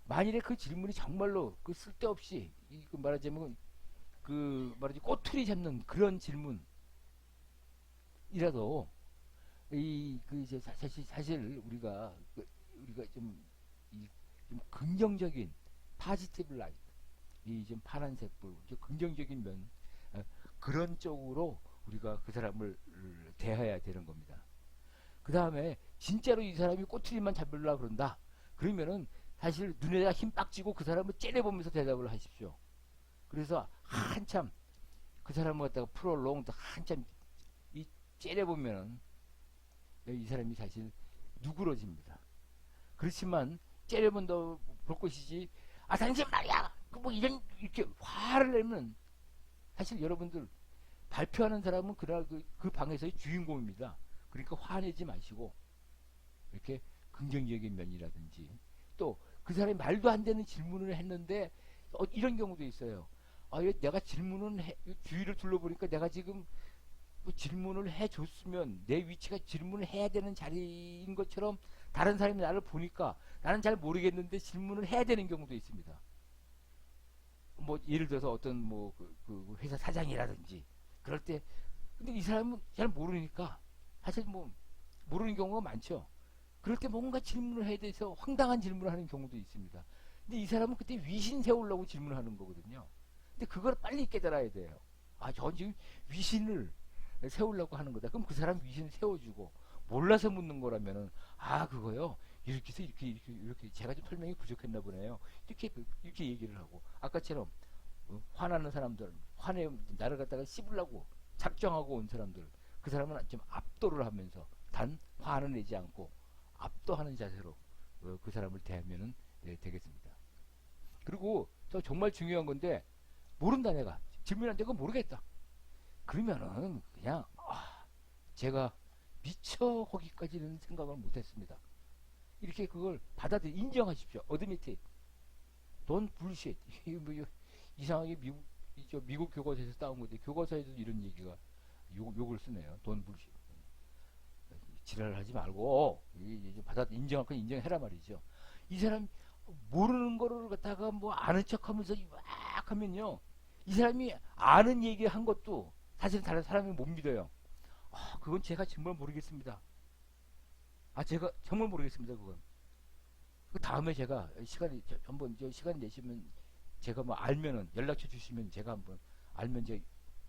만일에 그 질문이 정말로 쓸데없이 말하자면 꼬투리 잡는 그런 질문이라도 사실 우리가 좀 긍정적인 파지티브 라이트, 좀 파란색불, 좀 긍정적인 면, 그런 쪽으로 우리가 그 사람을 대해야 되는 겁니다. 그 다음에 진짜로 이 사람이 꼬투리만 잡으려고 그런다. 그러면은 사실 눈에다 힘 빡 쥐고 그 사람을 째려보면서 대답을 하십시오. 그래서 한참 그 사람을 갖다가 프롤롱 한참 이 째려보면은 이 사람이 사실 누그러집니다. 그렇지만 째려본다고 볼 것이지, 아 당신 말이야 그 뭐 이런 이렇게 화를 내면 사실 여러분들 발표하는 사람은 그날 그 방에서의 주인공입니다. 그러니까 화내지 마시고 이렇게 긍정적인 면이라든지, 또 그 사람이 말도 안 되는 질문을 했는데 이런 경우도 있어요. 아, 내가 주위를 둘러보니까 내가 지금 뭐 질문을 해줬으면 내 위치가 질문을 해야 되는 자리인 것처럼 다른 사람이 나를 보니까 나는 잘 모르겠는데 질문을 해야 되는 경우도 있습니다. 뭐 예를 들어서 어떤 그 회사 사장이라든지 그럴 때, 근데 이 사람은 잘 모르니까 사실 뭐 모르는 경우가 많죠. 그럴 때 뭔가 질문을 해야 돼서 황당한 질문을 하는 경우도 있습니다. 근데 이 사람은 그때 위신 세우려고 질문을 하는 거거든요. 근데 그걸 빨리 깨달아야 돼요. 아, 전 지금 위신을 세우려고 하는 거다. 그럼 그 사람 위신을 세워주고, 몰라서 묻는 거라면은, 아, 그거요. 이렇게 해서 이렇게 제가 좀 설명이 부족했나 보네요. 이렇게 얘기를 하고, 아까처럼 화나는 사람들, 나를 갖다가 씹으려고 작정하고 온 사람들, 그 사람은 좀 압도를 하면서 단 화는 내지 않고 압도하는 자세로 그 사람을 대하면은 되겠습니다. 그리고 저 정말 중요한 건데, 모른다 내가 질문한 데가 모르겠다. 그러면은 그냥 제가 미처 거기까지는 생각을 못했습니다. 이렇게 그걸 인정하십시오. 어드미트. Don't bullshit. 이상하게 미국 교과서에서 따온 건데 교과서에도 이런 얘기가 욕을 쓰네요. Don't bullshit. 지랄을 하지 말고 인정할 건 인정해라 말이죠. 이 사람 모르는 거를 갖다가 뭐 아는 척하면서 막 하면요, 이 사람이 아는 얘기 한 것도 사실 다른 사람이 못 믿어요. 그건 제가 정말 모르겠습니다. 제가 정말 모르겠습니다. 그건. 그 다음에 제가 한번 시간 내시면 제가 뭐 알면은 연락처 주시면 제가 한번 알면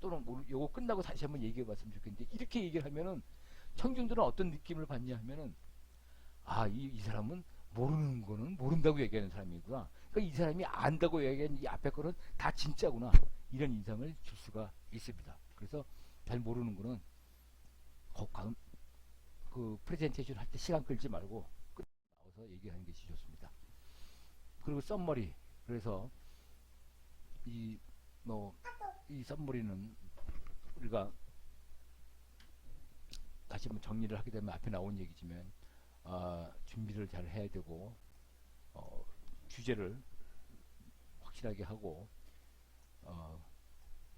또는 요거 끝나고 다시 한번 얘기해 봤으면 좋겠는데, 이렇게 얘기를 하면은 청중들은 어떤 느낌을 받냐 하면은, 이 사람은 모르는 거는 모른다고 얘기하는 사람이구나. 그러니까 이 사람이 안다고 얘기하는 이 앞에 거는 다 진짜구나. 이런 인상을 줄 수가 있습니다. 그래서 잘 모르는 거는 그 프레젠테이션 할 때 시간 끌지 말고 나와서 얘기하는 것이 좋습니다. 그리고 썸머리. 그래서 이 썸머리는 우리가 다시 한번 정리를 하게 되면 앞에 나온 얘기지만, 준비를 잘 해야 되고, 주제를 확실하게 하고,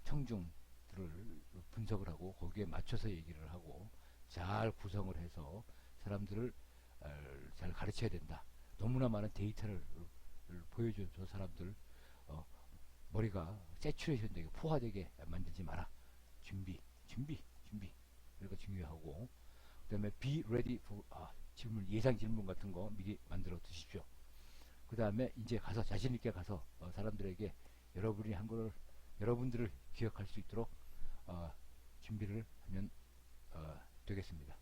청중들을 분석을 하고 거기에 맞춰서 얘기를 하고 잘 구성을 해서 사람들을 잘 가르쳐야 된다. 너무나 많은 데이터를 보여줘서 사람들 머리가 세츄레이션 되게 포화되게 만들지 마라. 준비 이거 중요하고, 그 다음에 be ready for 예상 질문 같은 거 미리 만들어 두십시오. 그 다음에 이제 가서 자신 있게 가서 사람들에게 여러분이 한 거를 여러분들을 기억할 수 있도록 준비를 하면 되겠습니다.